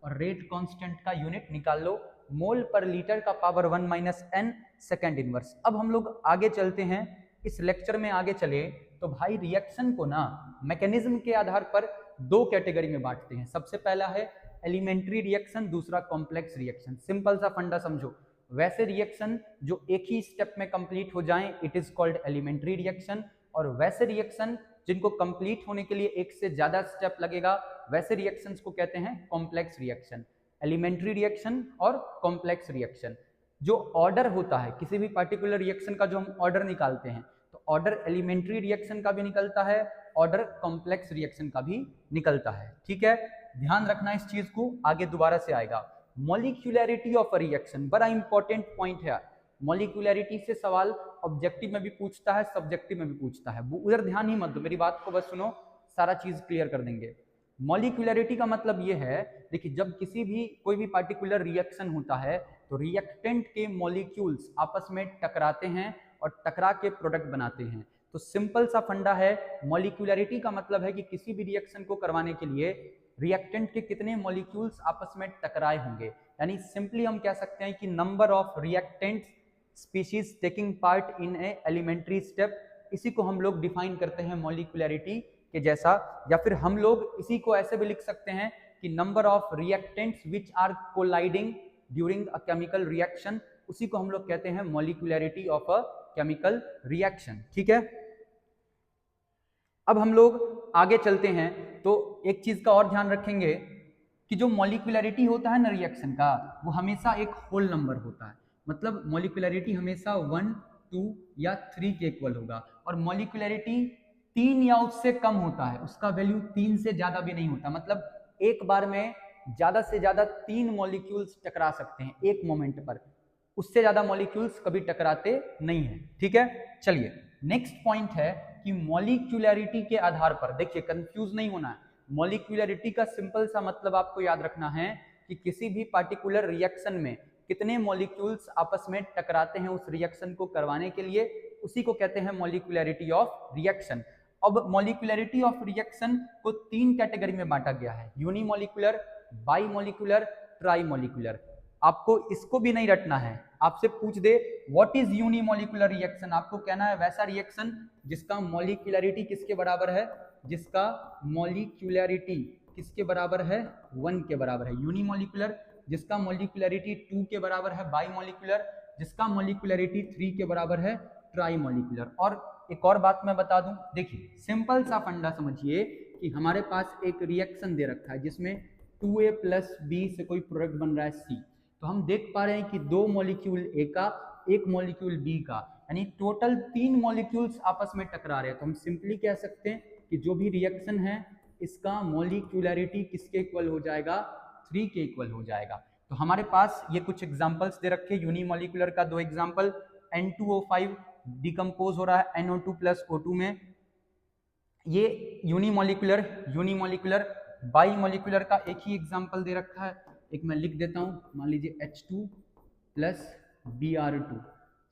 और रेट कांस्टेंट का यूनिट निकाल लो, मोल पर लीटर का power 1 minus n second inverse. अब हम लोग आगे चलते हैं, इस लेक्चर में आगे चले तो भाई रिएक्शन को ना मैकेनिज्म के आधार पर दो कैटेगरी में बांटते हैं। सबसे पहला है एलिमेंट्री रिएक्शन, दूसरा कॉम्प्लेक्स रिएक्शन। सिंपल सा फंडा समझो, वैसे रिएक्शन जो एक ही स्टेप में कंप्लीट हो जाएं it is called elementary reaction, और वैसे रिएक्शन जिनको कंप्लीट होने के लिए एक से ज्यादा स्टेप लगेगा वैसे रिएक्शंस को कहते हैं कॉम्प्लेक्स रिएक्शन। एलिमेंट्री रिएक्शन और कॉम्प्लेक्स रिएक्शन, जो ऑर्डर होता है किसी भी पर्टिकुलर रिएक्शन का, जो हम ऑर्डर निकालते हैं, तो ऑर्डर एलिमेंट्री रिएक्शन का भी निकलता है, ऑर्डर कॉम्प्लेक्स रिएक्शन का भी निकलता है। ठीक है, ध्यान रखना इस चीज को, आगे दोबारा से आएगा। मॉलिक्यूलैरिटी ऑफ अ रिएक्शन बड़ा इंपॉर्टेंट पॉइंट है। मॉलिक्यूलैरिटी से सवाल ऑब्जेक्टिव में भी पूछता है, सब्जेक्टिव में भी पूछता है, वो उधर ध्यान ही मत दो, मेरी बात को बस सुनो, सारा चीज क्लियर कर देंगे। मॉलिक्यूलैरिटी का मतलब ये है, देखिए जब कोई भी पार्टिकुलर रिएक्शन होता है तो रिएक्टेंट के मॉलिक्यूल्स आपस में टकराते हैं और टकरा के प्रोडक्ट बनाते हैं। तो सिंपल सा फंडा है, मॉलिक्यूलैरिटी का मतलब है कि किसी भी रिएक्शन को करवाने के लिए रिएक्टेंट के कितने मॉलिक्यूल्स आपस में टकराए होंगे। यानी सिंपली हम कह सकते हैं कि number of reactant species taking part in a elementary step इसी को हम लोग डिफाइन करते हैं मॉलिक्यूलरिटी के जैसा, या फिर हम लोग इसी को ऐसे भी लिख सकते हैं कि number of reactants which are colliding during a chemical reaction, उसी को हम लोग कहते हैं molecularity of a chemical reaction. ठीक है, अब हम लोग आगे चलते हैं तो एक चीज का और ध्यान रखेंगे कि जो मॉलिक्यूलरिटी होता है ना रिएक्शन का, वो हमेशा एक होल नंबर होता है। मतलब मॉलिक्यूलरिटी हमेशा 1, 2 या 3 के इक्वल होगा, और मॉलिक्यूलरिटी 3 या उससे कम होता है, उसका वैल्यू 3 से ज्यादा भी नहीं होता। मतलब एक बार में ज्यादा से ज्यादा 3 मॉलिक्यूल्स टकरा सकते हैं एक मोमेंट पर, उससे ज्यादा मॉलिक्यूल्स कभी टकराते नहीं है। ठीक है, चलिए नेक्स्ट पॉइंट है कि मॉलिक्यूलरिटी के आधार पर, देखिए कंफ्यूज नहीं होना है, मॉलिक्यूलरिटी का सिंपल सा मतलब आपको याद रखना है कि किसी भी पार्टिकुलर रिएक्शन में कितने मॉलिक्यूल्स आपस में टकराते हैं उस रिएक्शन को करवाने के लिए, उसी को कहते हैं मॉलिक्यूलरिटी ऑफ रिएक्शन। अब मॉलिक्यूलरिटी ऑफ रिएक्शन को 3 कैटेगरी में बांटा गया है, यूनिमॉलिक्यूलर, बाईमॉलिक्यूलर, ट्राईमॉलिक्यूलर। आपको इसको भी नहीं रटना है, आपसे पूछ दे व्हाट इज यूनिमॉलिक्यूलर रिएक्शन, आपको कहना है वैसा रिएक्शन जिसका मॉलिक्यूलरिटी किसके बराबर है, जिसका मॉलिक्यूलरिटी किसके बराबर है, 1 के बराबर है यूनिमॉलिक्यूलर, जिसका मॉलिक्यूलरिटी 2 के बराबर है बाईमॉलिक्यूलर, जिसका मॉलिक्यूलरिटी 3 के बराबर है ट्राईमॉलिक्यूलर। और एक और बात मैं बता दूं, देखिए सिंपल सा फंडा समझिए कि हमारे पास एक रिएक्शन दे रखा है जिसमें 2a + b से कोई प्रोडक्ट बन रहा है c, तो हम देख पा रहे हैं कि 2 मॉलिक्यूल ए का, 1 मॉलिक्यूल बी का, यानी टोटल 3 मॉलिक्यूल्स आपस में टकरा रहे हैं। तो हम सिंपली कह सकते हैं कि जो भी रिएक्शन है इसका मॉलिक्यूलरिटी किसके इक्वल हो जाएगा, 3 के इक्वल हो जाएगा। तो हमारे पास ये कुछ एग्जांपल्स दे रखे, यूनिमॉलिक्यूलर का 2 एग्जांपल, N2O5 डिकम्पोज हो रहा है NO2 + O2 में, ये यूनिमॉलिक्यूलर। बाईमॉलिक्यूलर का एक ही एग्जांपल दे रखा है, एक मैं लिख देता हूं, मान लीजिए H2 + Br2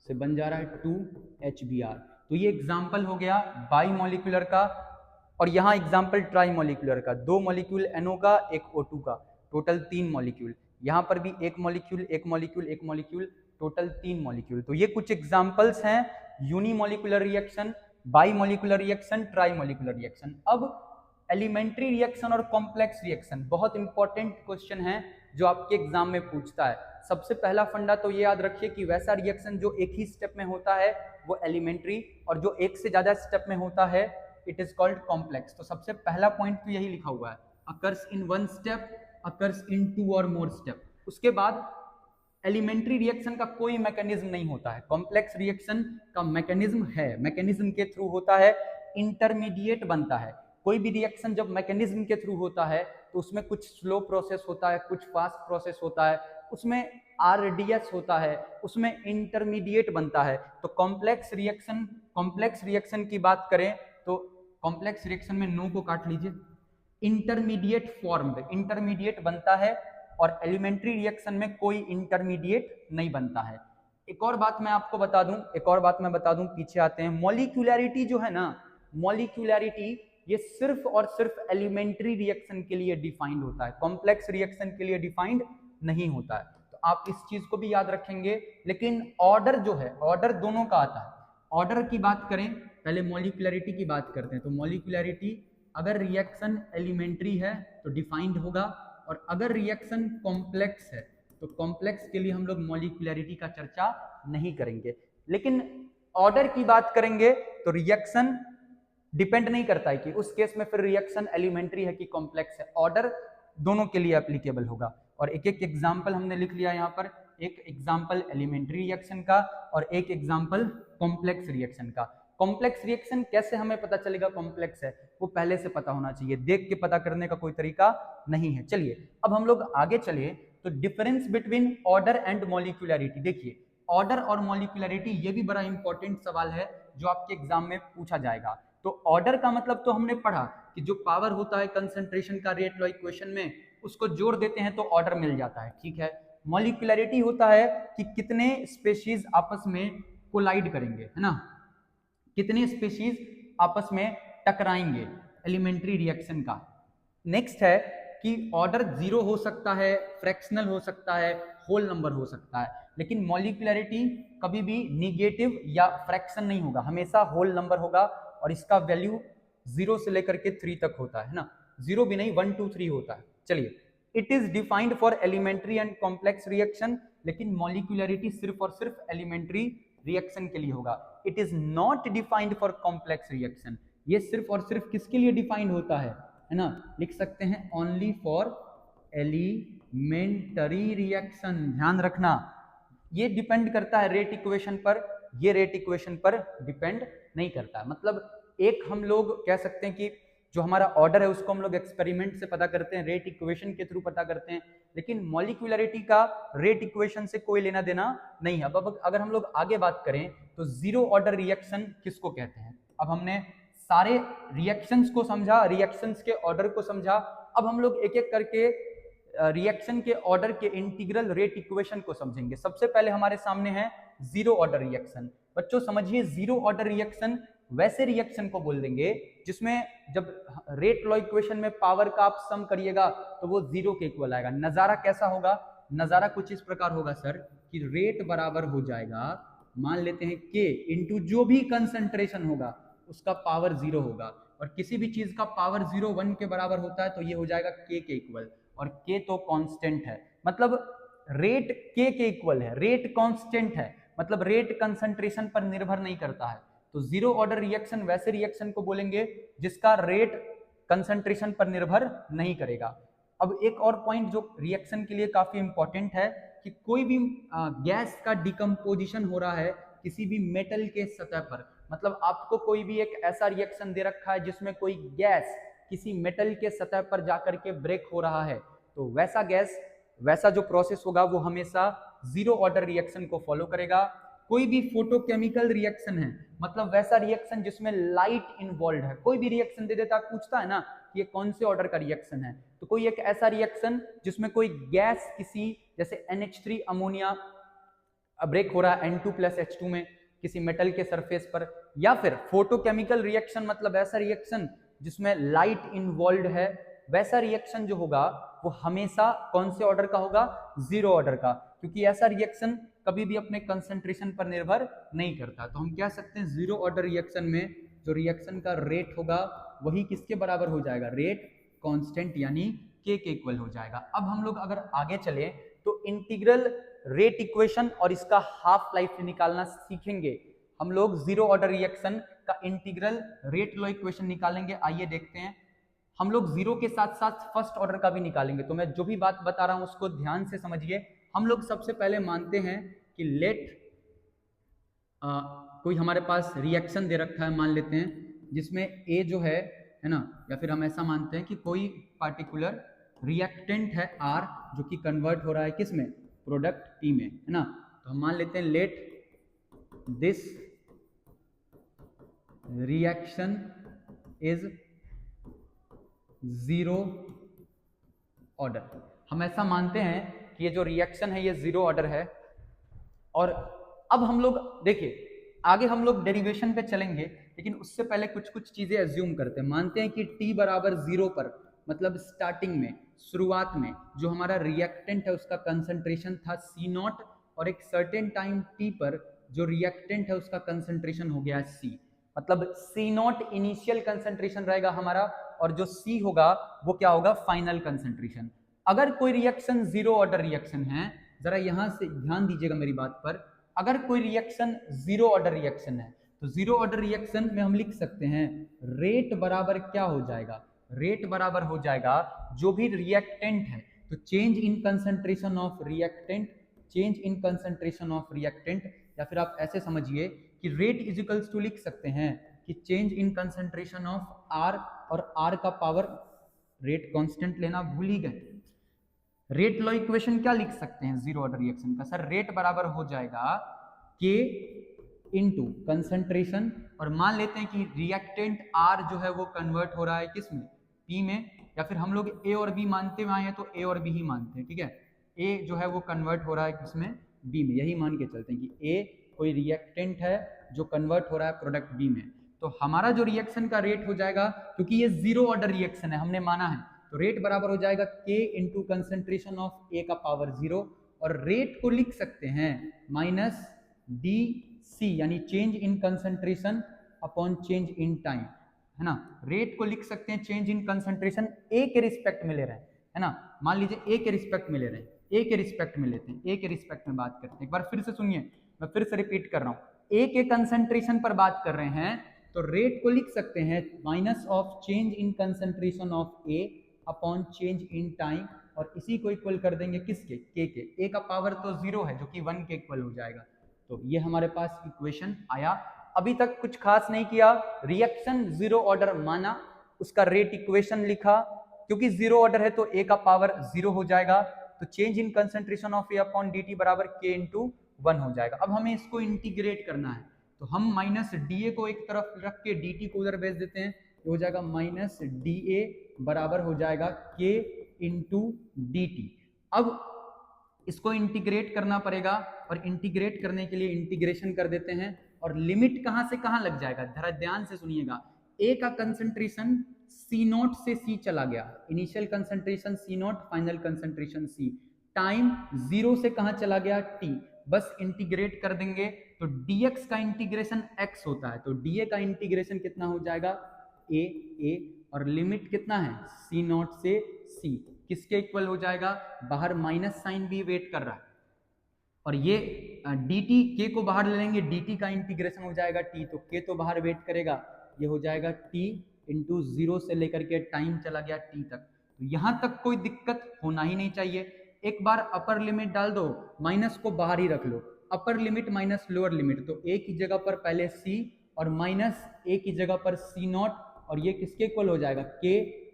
से बन जा रहा है 2HBr, तो ये एग्जांपल हो गया बाईमॉलिक्यूलर का। और यहाँ एग्जांपल ट्राईमॉलिक्यूलर का, 2 मॉलिक्यूल NO का, 1 O2 का, टोटल 3 मॉलिक्यूल। यहाँ पर भी 1 molecule 1 molecule 1 molecule, total 3 molecule. तो ये कुछ एग्जांपल्स हैं यूनिमॉलिक्यूलर रिएक्शन, बाईमॉलिक्यूलर रिएक्शन, ट्राईमॉलिक्यूलर रिएक्शन। अब एलिमेंट्री रिएक्शन और कॉम्प्लेक्स रिएक्शन बहुत इंपॉर्टेंट क्वेश्चन है जो आपके एग्जाम में पूछता है। सबसे पहला फंडा तो ये याद रखिए कि वैसा रिएक्शन जो एक ही स्टेप में होता है वो एलिमेंट्री, और जो एक से ज्यादा स्टेप में होता है इट इज कॉल्ड कॉम्प्लेक्स। तो सबसे पहला पॉइंट तो यही लिखा हुआ है, occurs in 1 step, occurs in 2 और मोर स्टेप। उसके बाद एलिमेंट्री रिएक्शन का कोई मैकेनिज्म नहीं होता है, कॉम्प्लेक्स रिएक्शन का मैकेनिज्म है, मैकेनिज्म के थ्रू होता है, इंटरमीडिएट बनता है। कोई भी रिएक्शन जब मैकेनिज्म के थ्रू होता है तो उसमें कुछ स्लो प्रोसेस होता है, कुछ फास्ट प्रोसेस होता है, उसमें RDS होता है, उसमें इंटरमीडिएट बनता है। तो कॉम्प्लेक्स रिएक्शन की बात करें तो कॉम्प्लेक्स रिएक्शन में नो को काट लीजिए, इंटरमीडिएट फॉर्म्ड, इंटरमीडिएट बनता है, और एलिमेंट्री रिएक्शन में कोई इंटरमीडिएट नहीं बनता है। एक और बात मैं आपको बता दूं, पीछे आते हैं, मॉलिक्यूलरिटी जो है ना, मॉलिक्यूलरिटी ये सिर्फ और सिर्फ एलिमेंट्री रिएक्शन के लिए डिफाइंड होता है, कॉम्प्लेक्स रिएक्शन के लिए डिफाइंड नहीं होता है। तो आप इस चीज को भी याद रखेंगे। लेकिन ऑर्डर जो है, ऑर्डर दोनों का आता है। ऑर्डर की बात करें, पहले मॉलिक्यूलरिटी की बात करते हैं। तो मॉलिक्यूलरिटी, अगर रिएक्शन एलिमेंट्री है तो डिफाइंड होगा, और अगर रिएक्शन कॉम्प्लेक्स है तो कॉम्प्लेक्स के लिए हम लोग मॉलिक्यूलरिटी का चर्चा नहीं करेंगे। लेकिन ऑर्डर की बात करेंगे तो रिएक्शन डिपेंड नहीं करता है कि उस केस में फिर रिएक्शन एलिमेंट्री है कि कॉम्प्लेक्स है, ऑर्डर दोनों के लिए एप्लीकेबल होगा। और एक एक एग्जांपल हमने लिख लिया यहाँ पर, एक एग्जांपल एलिमेंट्री रिएक्शन का और एक एग्जांपल कॉम्प्लेक्स रिएक्शन का। कॉम्प्लेक्स रिएक्शन कैसे हमें पता चलेगा कॉम्प्लेक्स है, वो पहले से पता होना चाहिए, देख के पता करने का कोई तरीका नहीं है। चलिए अब हम लोग आगे चलिए, तो difference between order and molecularity. देखिए ऑर्डर और मॉलिक्यूलरिटी ये भी बड़ा इंपॉर्टेंट सवाल है जो आपके एग्जाम में पूछा जाएगा। तो ऑर्डर का मतलब तो हमने पढ़ा कि जो पावर होता है कंसंट्रेशन का रेट लॉ इक्वेशन में, उसको जोड़ देते हैं तो ऑर्डर मिल जाता है, ठीक है। मॉलिक्यूलरिटी होता है कि कितने स्पेशीज आपस में कोलाइड करेंगे, है ना, कितने स्पेशीज आपस में टकराएंगे एलिमेंट्री रिएक्शन का। नेक्स्ट है कि ऑर्डर 0 हो सकता है, फ्रैक्शनल हो सकता है, होल नंबर हो सकता है, लेकिन मॉलिक्यूलरिटी कभी भी निगेटिव या फ्रैक्शन नहीं होगा, हमेशा होल नंबर होगा और इसका वैल्यू 0 से लेकर के 3 तक होता है ना, 0 भी नहीं 1 2 3 होता है। चलिए, it is defined for elementary and complex reaction, लेकिन मॉलिक्यूलरिटी सिर्फ और सिर्फ एलिमेंट्री रिएक्शन के लिए होगा। It is not defined for complex reaction, ये सिर्फ और सिर्फ किसके लिए डिफाइंड होता है ना, लिख सकते हैं ओनली फॉर एलिमेंटरी रिएक्शन। ध्यान रखना, ये डिपेंड करता है रेट इक्वेशन पर, ये रेट इक्वेशन पर डिपेंड नहीं करता। मतलब एक हम लोग कह सकते हैं कि जो हमारा ऑर्डर है उसको हम लोग एक्सपेरिमेंट से पता करते हैं, रेट इक्वेशन के थ्रू पता करते हैं, लेकिन मॉलिक्यूलरिटी का रेट इक्वेशन से कोई लेना देना नहीं है। अब अगर हम लोग आगे बात करें तो जीरो ऑर्डर रिएक्शन किसको कहते हैं। अब हमने सारे रिएक्शंस को समझा, रिएक्शंस के ऑर्डर को समझा, अब हम लोग एक एक करके रिएक्शन के ऑर्डर के इंटीग्रल रेट इक्वेशन को समझेंगे। सबसे पहले हमारे सामने है जीरो ऑर्डर रिएक्शन। बच्चों समझिए, जीरो ऑर्डर रिएक्शन वैसे रिएक्शन को बोल देंगे जिसमें जब रेट लॉ इक्वेशन में पावर का आप सम करिएगा तो वो जीरो के इक्वल आएगा। नजारा कैसा होगा, नजारा कुछ इस प्रकार होगा सर कि रेट बराबर हो जाएगा, मान लेते हैं के इंटू जो भी कंसंट्रेशन होगा उसका पावर जीरो होगा, और किसी भी चीज का पावर 0 1 के बराबर होता है तो ये हो जाएगा के इक्वल, और के तो कांस्टेंट है, मतलब रेट के इक्वल है, रेट कांस्टेंट है, मतलब रेट कंसंट्रेशन पर निर्भर नहीं करता है। तो जीरो ऑर्डर रिएक्शन वैसे रिएक्शन को बोलेंगे जिसका रेट कंसंट्रेशन पर निर्भर नहीं करेगा। अब एक और पॉइंट जो रिएक्शन के लिए काफी इंपॉर्टेंट है कि कोई भी गैस का डिकम्पोजिशन हो रहा है किसी भी मेटल के सतह पर, मतलब आपको कोई भी एक ऐसा रिएक्शन दे रखा है जिसमें कोई गैस किसी मेटल के सतह पर जाकर के ब्रेक हो रहा है, तो वैसा गैस वैसा जो प्रोसेस होगा वो हमेशा जीरो ऑर्डर रिएक्शन को फॉलो करेगा। कोई भी फोटोकेमिकल रिएक्शन है, मतलब वैसा रिएक्शन जिसमें लाइट इन्वॉल्व है, कोई भी रिएक्शन दे देता पूछता है ना कि ये कौन से ऑर्डर का रिएक्शन है, तो कोई एक ऐसा रिएक्शन जिसमें कोई गैस किसी जैसे NH3 अमोनिया ब्रेक हो रहा है N2+H2 में किसी मेटल के सरफेस पर, या फिर फोटोकेमिकल रिएक्शन मतलब ऐसा रिएक्शन जिसमें लाइट इन्वॉल्व है, वैसा रिएक्शन जो होगा वो हमेशा कौन से ऑर्डर का होगा, जीरो ऑर्डर का, क्योंकि ऐसा रिएक्शन कभी भी अपने कंसंट्रेशन पर निर्भर नहीं करता। तो हम कह सकते हैं जीरो ऑर्डर रिएक्शन में जो रिएक्शन का रेट होगा वही किसके बराबर हो जाएगा, रेट कांस्टेंट यानी के इक्वल हो जाएगा। अब हम लोग अगर आगे चले तो इंटीग्रल रेट इक्वेशन और इसका हाफ लाइफ निकालना सीखेंगे। हम लोग जीरो ऑर्डर रिएक्शन का इंटीग्रल रेट लॉ इक्वेशन निकालेंगे। आइए देखते हैं, हम लोग जीरो के साथ साथ फर्स्ट ऑर्डर का भी निकालेंगे, तो मैं जो भी बात बता रहा हूं उसको ध्यान से समझिए। हम लोग सबसे पहले मानते हैं कि लेट कोई हमारे पास रिएक्शन दे रखा है, मान लेते हैं जिसमें ए जो है ना, या फिर हम ऐसा मानते हैं कि कोई पार्टिकुलर रिएक्टेंट है आर जो कि कन्वर्ट हो रहा है किस में, प्रोडक्ट पी में, है ना। तो हम मान लेते हैं let this reaction is zero order. हम ऐसा मानते हैं कि ये जो रिएक्शन है ये जीरो ऑर्डर है। और अब हम लोग देखिए आगे हम लोग डेरिवेशन पे चलेंगे, लेकिन उससे पहले कुछ कुछ चीजें एज्यूम करते हैं। मानते हैं कि t बराबर 0 पर, मतलब स्टार्टिंग में, शुरुआत में जो हमारा रिएक्टेंट है उसका कंसंट्रेशन था C0, और एक सर्टेन टाइम t पर जो रिएक्टेंट है उसका कंसंट्रेशन हो गया C, मतलब C0 इनिशियल कंसंट्रेशन रहेगा हमारा, और जो C होगा वो क्या होगा, फाइनल कंसंट्रेशन। अगर कोई रिएक्शन जीरो ऑर्डर रिएक्शन है, जरा यहां से ध्यान दीजिएगा मेरी बात पर, अगर कोई रिएक्शन जीरो ऑर्डर रिएक्शन है तो जीरो ऑर्डर रिएक्शन में हम लिख सकते हैं रेट बराबर क्या हो जाएगा, रेट बराबर हो जाएगा जो भी रिएक्टेंट है, तो change in concentration of reactant, change in concentration of reactant, या फिर आप ऐसे समझिए कि रेट इज इक्वल्स टू लिख सकते हैं कि change in concentration of R, और आर का पावर रेट कांस्टेंट लेना भूल ही गए। रेट लॉ इक्वेशन क्या लिख सकते हैं जीरो ऑर्डर रिएक्शन का, सर रेट बराबर हो जाएगा के इनटू कंसंट्रेशन, और मान लेते हैं कि रिएक्टेंट आर जो है वो कन्वर्ट हो रहा है किस में, पी में, या फिर हम लोग ए और बी मानते हुए आए हैं तो ए और बी ही मानते हैं, ठीक है। ए जो है वो कन्वर्ट हो रहा है किसमें, बी में, यही मान के चलते हैं कि ए कोई रिएक्टेंट है जो कन्वर्ट हो रहा है प्रोडक्ट बी में। तो हमारा जो रिएक्शन का रेट हो जाएगा, क्योंकि ये जीरो ऑर्डर रिएक्शन है हमने माना है, तो रेट बराबर हो जाएगा के इंटू कंसंट्रेशन ऑफ ए का पावर 0, और रेट को लिख सकते हैं माइनस डी सी, यानी change in concentration upon change in time, है ना। रेट को लिख सकते हैं चेंज इन कंसंट्रेशन ए के रिस्पेक्ट में ले रहे हैं, है ना। मान लीजिए ए के रिस्पेक्ट में ले रहे हैं, ए के रिस्पेक्ट में लेते हैं, ए के रिस्पेक्ट में बात करते हैं। एक बार फिर से सुनिए, मैं फिर से रिपीट कर रहा हूँ, ए के कंसंट्रेशन पर बात कर रहे हैं तो रेट को लिख सकते हैं minus of change in concentration of A upon change in time, और इसी को इक्वल कर देंगे किसके, के। ए का पावर तो 0 है जो कि 1 के इक्वल हो जाएगा। तो ये हमारे पास इक्वेशन आया। अभी तक कुछ खास नहीं किया, रिएक्शन जीरो ऑर्डर माना, उसका रेट इक्वेशन लिखा, क्योंकि जीरो ऑर्डर है तो ए का पावर 0 हो जाएगा, तो change in concentration of A upon D T बराबर के इंटू 1 हो जाएगा। अब हमें इसको इंटीग्रेट करना है, तो हम माइनस डी ए को एक तरफ रख के डी टी को उधर भेज देते हैं, ये हो जाएगा माइनस डी ए बराबर हो जाएगा के इंटू डी टी। अब इसको इंटीग्रेट करना पड़ेगा, और इंटीग्रेट करने के लिए इंटीग्रेशन कर देते हैं, और लिमिट कहां से कहां लग जाएगा, जरा ध्यान से सुनिएगा। ए का कंसंट्रेशन सी नॉट से सी चला गया, initial concentration C not, final concentration C, time 0 से कहां चला गया, टी, बस इंटीग्रेट कर देंगे तो dx का इंटीग्रेशन x होता है, तो dA का इंटीग्रेशन कितना हो जाएगा, a, और लिमिट कितना है सी नॉट से सी, किसके इक्वल हो जाएगा, बाहर माइनस साइन भी वेट कर रहा है, और ये dt k को बाहर ले लेंगे, dt का इंटीग्रेशन हो जाएगा t, तो k तो बाहर वेट करेगा, ये हो जाएगा t इंटू 0 से लेकर के टाइम चला गया t तक। तो यहां तक कोई दिक्कत होना ही नहीं चाहिए। एक बार अपर लिमिट डाल दो, माइनस को बाहर ही रख लो, upper limit minus lower limit, तो a की जगह पर पहले c और माइनस a की जगह पर c नॉट, और ये किसके इक्वल हो जाएगा, k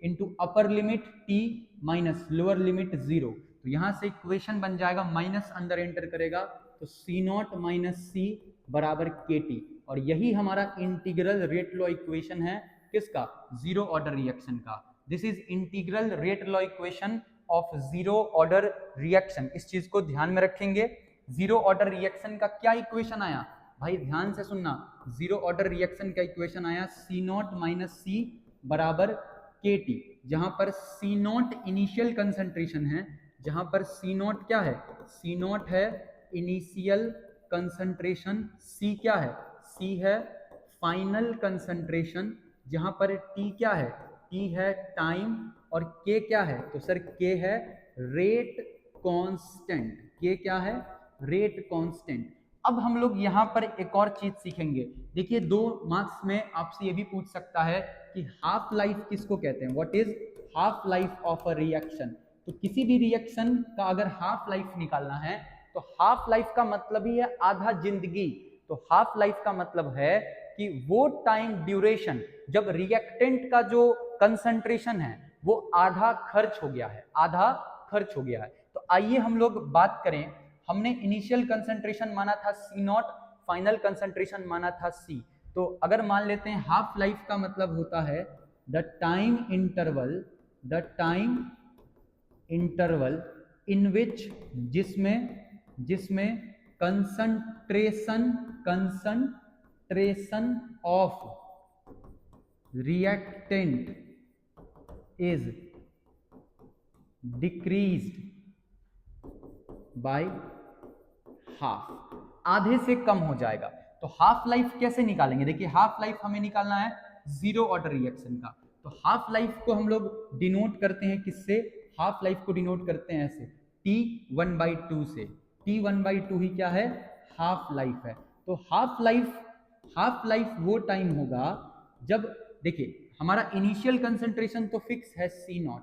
into upper limit t minus lower limit 0। तो यहां से इक्वेशन बन जाएगा, माइनस अंदर एंटर करेगा तो c नॉट माइनस c बराबर kt, और यही हमारा इंटीग्रल रेट लॉ इक्वेशन है, किसका, जीरो ऑर्डर रिएक्शन का। This is integral rate law equation of zero order reaction. इस चीज को ध्यान में रखेंगे। जीरो ऑर्डर रिएक्शन का क्या इक्वेशन आया, भाई ध्यान से सुनना, जीरो ऑर्डर रिएक्शन का इक्वेशन आया सी नॉट माइनस सी बराबर के टी, जहां पर सी नॉट इनिशियल कंसंट्रेशन है, जहां पर सी नॉट क्या है, सी नॉट है इनिशियल कंसंट्रेशन, सी क्या है, सी है फाइनल कंसंट्रेशन, जहां पर टी क्या है, टी है टाइम, और के क्या है, तो सर के है रेट कांस्टेंट, के क्या है, रेट कांस्टेंट। अब हम लोग यहाँ पर एक और चीज सीखेंगे। देखिए 2 मार्क्स में आपसे ये भी पूछ सकता है कि हाफ लाइफ किसको कहते हैं, what is half life of a reaction. तो किसी भी रिएक्शन का अगर हाफ लाइफ निकालना है तो हाफ लाइफ का मतलब ही है आधा जिंदगी। तो हाफ लाइफ का मतलब है कि वो टाइम ड्यूरेशन जब रिएक्टेंट का जो कंसंट्रेशन है वो आधा खर्च हो गया है, आधा खर्च हो गया है। तो आइए हम लोग बात करें, हमने इनिशियल कंसंट्रेशन माना था सी नॉट, फाइनल कंसंट्रेशन माना था सी। तो अगर मान लेते हैं हाफ लाइफ का मतलब होता है द टाइम इंटरवल इन विच, जिसमें concentration of reactant is decreased by half, आधे से कम हो जाएगा। तो हाफ लाइफ कैसे निकालेंगे, देखिए हाफ लाइफ हमें निकालना है जीरो ऑर्डर रिएक्शन का। तो हाफ लाइफ को हम लोग डिनोट करते हैं किससे, हाफ लाइफ को डिनोट करते हैं ऐसे T1/2 से। T1/2 ही क्या है, हाफ लाइफ है। तो हाफ लाइफ वो टाइम होगा जब, देखिए हमारा इनिशियल कंसंट्रेशन तो फिक्स है सी नॉट,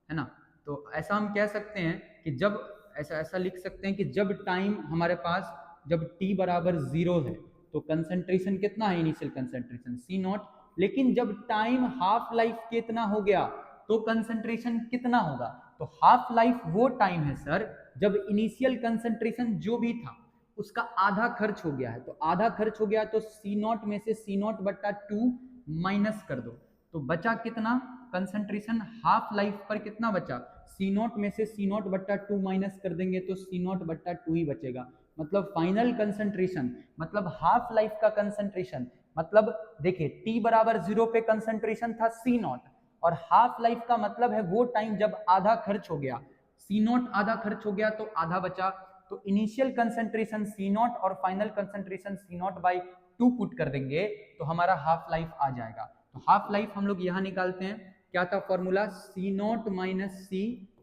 है ना। तो ऐसा हम कह सकते हैं कि जब ऐसा लिख सकते हैं कि जब टाइम हमारे पास, जब t बराबर 0 है तो कंसंट्रेशन कितना है, इनिशियल कंसंट्रेशन सी नॉट, लेकिन जब टाइम हाफ लाइफ कितना हो गया तो कंसंट्रेशन कितना होगा। तो हाफ लाइफ वो टाइम है सर जब इनिशियल कंसंट्रेशन जो भी था उसका आधा खर्च हो गया है। तो आधा खर्च हो गया तो सी नॉट में से सी नॉट बट्टा 2 माइनस कर दो, तो बचा कितना, कंसंट्रेशन हाफ लाइफ पर कितना बचा, सी नॉट में से सी नॉट बट्टा 2 माइनस कर देंगे तो सी नॉट बट्टा 2 ही बचेगा। मतलब फाइनल कंसंट्रेशन, मतलब हाफ लाइफ का कंसंट्रेशन, मतलब देखिए t बराबर 0 पे कंसंट्रेशन था सी नॉट, और हाफ लाइफ का मतलब है वो टाइम जब आधा खर्च हो गया, सी नॉट आधा खर्च हो गया तो आधा बचा, तो इनिशियल कंसंट्रेशन C0 और फाइनल कंसंट्रेशन C0/2 पुट कर देंगे तो हमारा हाफ लाइफ आ जाएगा। तो हाफ लाइफ हम लोग यहाँ निकालते हैं, क्या था formula, C0 minus C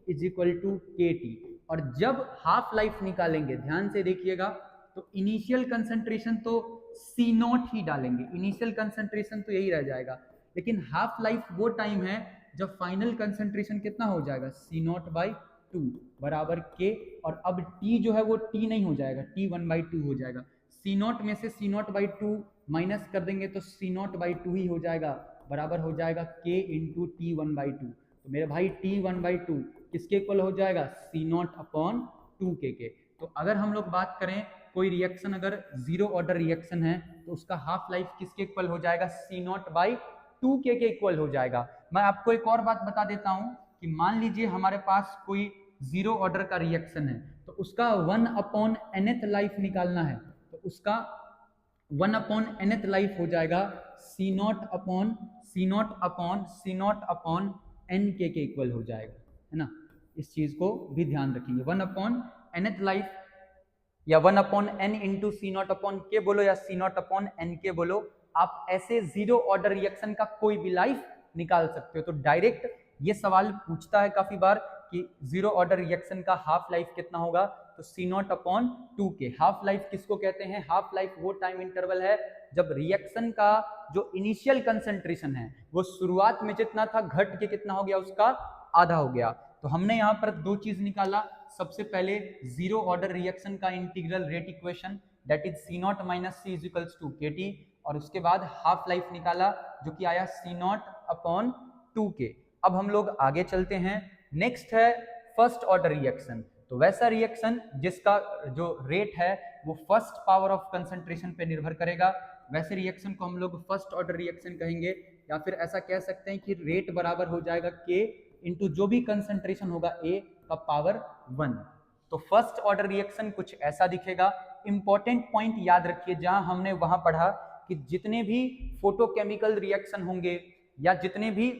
is equal to KT। और जब हाफ लाइफ निकालेंगे ध्यान से देखिएगा, तो इनिशियल कंसंट्रेशन तो C0 ही डालेंगे, इनिशियल कंसंट्रेशन तो यही रह जाएगा, लेकिन हाफ लाइफ वो टाइम है जब फाइनल कंसंट्रेशन कितना हो जाएगा, C0/2 बराबर K। और अब T जो है वो T नहीं हो जाएगा, T 1/2 हो जाएगा। C0 में से C0/2 माइनस कर देंगे तो C0/2 ही हो जाएगा, बराबर हो जाएगा K इंटू T 1/2। तो मेरे भाई T 1/2 किसके इक्वल हो जाएगा, C0/2K के। तो अगर हम लोग बात करें कोई रिएक्शन अगर जीरो ऑर्डर रिएक्शन है तो उसका हाफ लाइफ किसके इक्वल हो जाएगा, C0/2K के इक्वल हो जाएगा। मैं आपको एक और बात बता देता हूं कि मान लीजिए हमारे पास कोई जीरो ऑर्डर का रिएक्शन है तो उसका 1/nth लाइफ निकालना है, तो उसका 1/nth लाइफ हो जाएगा C0/NK के इक्वल हो जाएगा, है ना। इस चीज को भी ध्यान रखेंगे, 1/nth लाइफ या 1/n इंटू C0/K बोलो या C0/NK बोलो, आप ऐसे जीरो ऑर्डर रिएक्शन का कोई भी लाइफ निकाल सकते हो। तो डायरेक्ट ये सवाल पूछता है काफी बार कि जीरो ऑर्डर रिएक्शन का हाफ लाइफ कितना होगा, तो C0/2K। हाफ लाइफ किसको कहते हैं, हाफ लाइफ वो टाइम इंटरवल है जब रिएक्शन का जो इनिशियल कंसंट्रेशन है वो शुरुआत में जितना था घट के कितना हो गया, उसका आधा हो गया। तो हमने यहाँ पर दो चीज निकाला, सबसे पहले जीरो ऑर्डर रिएक्शन का integral rate equation that is C0 minus C is equals to KT, और उसके बाद हाफ लाइफ निकाला जो कि आया C0/2K। अब हम लोग आगे चलते हैं, नेक्स्ट है फर्स्ट ऑर्डर रिएक्शन। तो वैसा रिएक्शन जिसका जो रेट है वो फर्स्ट पावर ऑफ कंसंट्रेशन पे निर्भर करेगा, वैसे रिएक्शन को हम लोग फर्स्ट ऑर्डर रिएक्शन कहेंगे, या फिर ऐसा कह सकते हैं कि रेट बराबर हो जाएगा K इंटू जो भी कंसंट्रेशन होगा A का पावर 1। तो फर्स्ट ऑर्डर रिएक्शन कुछ ऐसा दिखेगा। इंपॉर्टेंट पॉइंट याद रखिए, जहां हमने वहां पढ़ा कि जितने भी फोटोकेमिकल रिएक्शन होंगे या जितने भी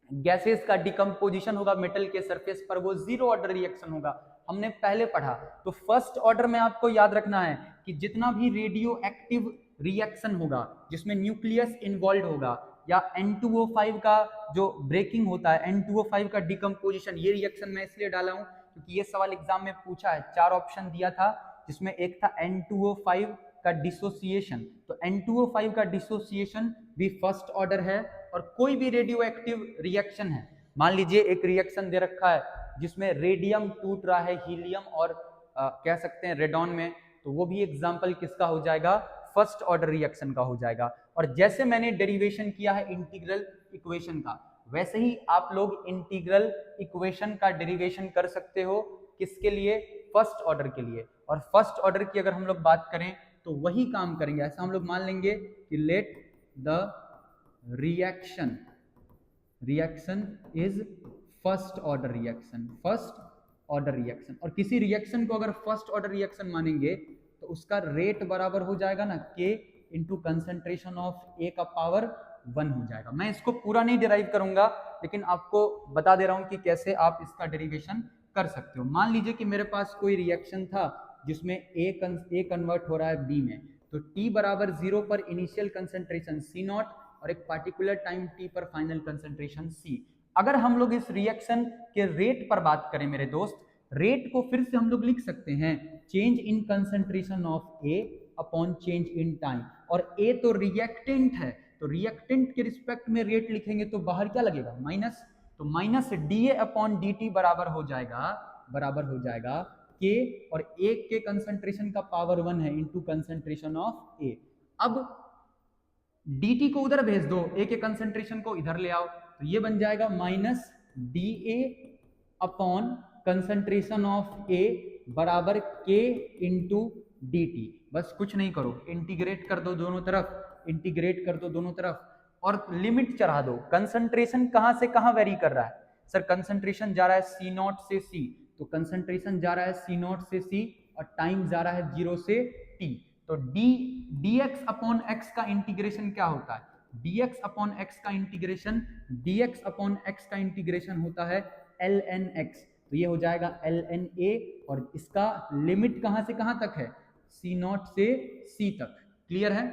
गैसेस का डिकम्पोजिशन होगा मेटल के सरफेस पर, वो जीरो ऑर्डर रिएक्शन होगा, हमने पहले पढ़ा। तो फर्स्ट ऑर्डर में आपको याद रखना है कि जितना भी रेडियो एक्टिव रिएक्शन होगा जिसमें न्यूक्लियस इन्वॉल्व होगा या N2O5 का जो ब्रेकिंग होता है, N2O5 का डिकम्पोजिशन, ये रिएक्शन मैं इसलिए डाला हूं क्योंकि ये सवाल एग्जाम में पूछा है। 4 ऑप्शन दिया था जिसमें एक था N2O5 का डिसोसिएशन, तो N2O5 का डिसोसिएशन भी फर्स्ट ऑर्डर है। और कोई भी रेडियो एक्टिव रिएक्शन है, मान लीजिए एक रिएक्शन दे रखा है जिसमें रेडियम टूट रहा है हीलियम और कह सकते हैं रेडॉन में, तो वो भी एग्जाम्पल किसका हो जाएगा, फर्स्ट ऑर्डर रिएक्शन का हो जाएगा। और जैसे मैंने डेरिवेशन किया है इंटीग्रल इक्वेशन का, वैसे ही आप लोग इंटीग्रल इक्वेशन का डेरिवेशन कर सकते हो, किसके लिए, फर्स्ट ऑर्डर के लिए। और फर्स्ट ऑर्डर की अगर हम लोग बात करें तो वही काम करेंगे। ऐसा हम लोग मान लेंगे कि let the reaction is first order reaction, first order reaction. और किसी रिएक्शन को अगर फर्स्ट ऑर्डर रिएक्शन मानेंगे तो उसका रेट बराबर हो जाएगा ना K into concentration of A का पावर 1 हो जाएगा। मैं इसको पूरा नहीं डिराइव करूंगा, लेकिन आपको बता दे रहा हूं कि कैसे आप इसका डेरिवेशन कर सकते हो। मान लीजिए कि मेरे पास कोई रिएक्शन था जिसमें A कन्वर्ट हो रहा है B में, तो T बराबर 0 पर इनिशियल कंसंट्रेशन C0 और एक पार्टिकुलर टाइम T पर फाइनल कंसंट्रेशन C। अगर हम लोग इस रिएक्शन के रेट पर बात करें मेरे दोस्त, रेट को फिर से हम लोग लिख सकते हैं change in concentration of A upon change in time. और A तो रिएक्टेंट है, तो रिएक्टेंट के रिस्पेक्ट में रेट लिखेंगे तो बाहर क्या लगेगा, माइनस, तो माइनस DA अपॉन DT बराबर हो जाएगा K और A के कंसंट्रेशन का पावर 1 है इंटू कंसंट्रेशन ऑफ A। अब DT को उधर भेज दो, A के कंसंट्रेशन को इधर ले आओ, तो ये बन जाएगा minus DA upon concentration of A बराबर K इंटू DT। बस कुछ नहीं करो, इंटीग्रेट कर दो दोनों तरफ, और लिमिट चढ़ा दो। कंसंट्रेशन कहां से कहां वेरी कर रहा है, सर कंसंट्रेशन जा रहा है C0 से C, तो कंसंट्रेशन जा रहा है C0 से C और टाइम जा रहा है 0 से T। तो dx अपॉन x का इंटीग्रेशन क्या होता है, dx अपॉन x का इंटीग्रेशन होता है ln x। तो ये हो जाएगा lna, और इसका लिमिट कहाँ से कहाँ तक है, C0 से C तक। क्लियर है।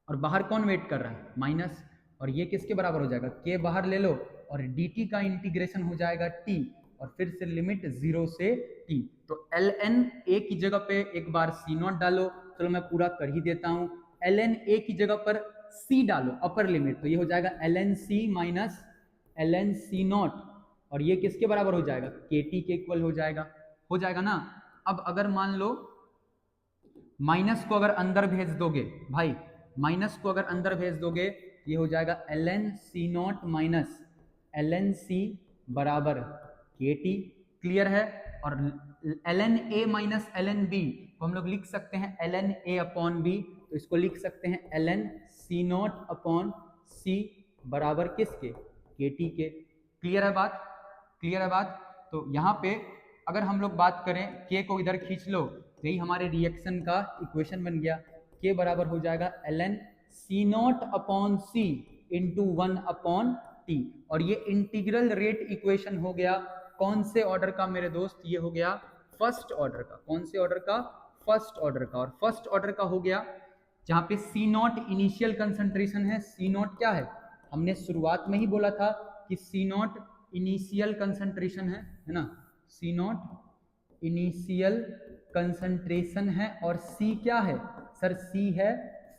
और बाहर कौन वेट कर रहा है, माइनस, और ये किसके बराबर हो जाएगा, k बाहर ले लो, और dt का इंटीग्रेशन हो जाएगा t, और फिर से लिमिट 0 से t। तो ln a की जगह पे एक बार C0 डालो, चलो मैं पूरा कर ही देता हूँ, ln a की जगह पर c डालो अपर लिमिट, तो ये हो जाएगा ln c minus ln C0, और ये किसके बराबर हो जाएगा, kt के इक्वल हो जाएगा ना। अब अगर मान लो माइनस को अगर अंदर भेज दोगे भाई, माइनस को अगर अंदर भेज दोगे, ये हो जाएगा ln C0 minus ln c बराबर kt। क्लियर है। और ln a minus ln b को हम लोग लिख सकते हैं ln a अपॉन b, तो इसको लिख सकते हैं ln C0 अपॉन c बराबर किसके, kt के। क्लियर है बात, क्लियर है बात। तो यहाँ पे अगर हम लोग बात करें, k को इधर खींच लो, यही हमारे रिएक्शन का इक्वेशन बन गया। k बराबर हो जाएगा ln C0 upon c into 1 upon t, और ये इंटीग्रल रेट इक्वेशन हो गया कौन से ऑर्डर का मेरे दोस्त, ये हो गया फर्स्ट ऑर्डर का। कौन से ऑर्डर का, फर्स्ट ऑर्डर का। और फर्स्ट ऑर्डर का हो गया जहां पे C0 इनिशियल कंसंट्रेशन है। C0 क्या है, हमने शुरुआत में ही बोला था कि C0 इनिशियल कंसंट्रेशन है ना, C0 इनिशियल कंसंट्रेशन है, और C क्या है सर, C है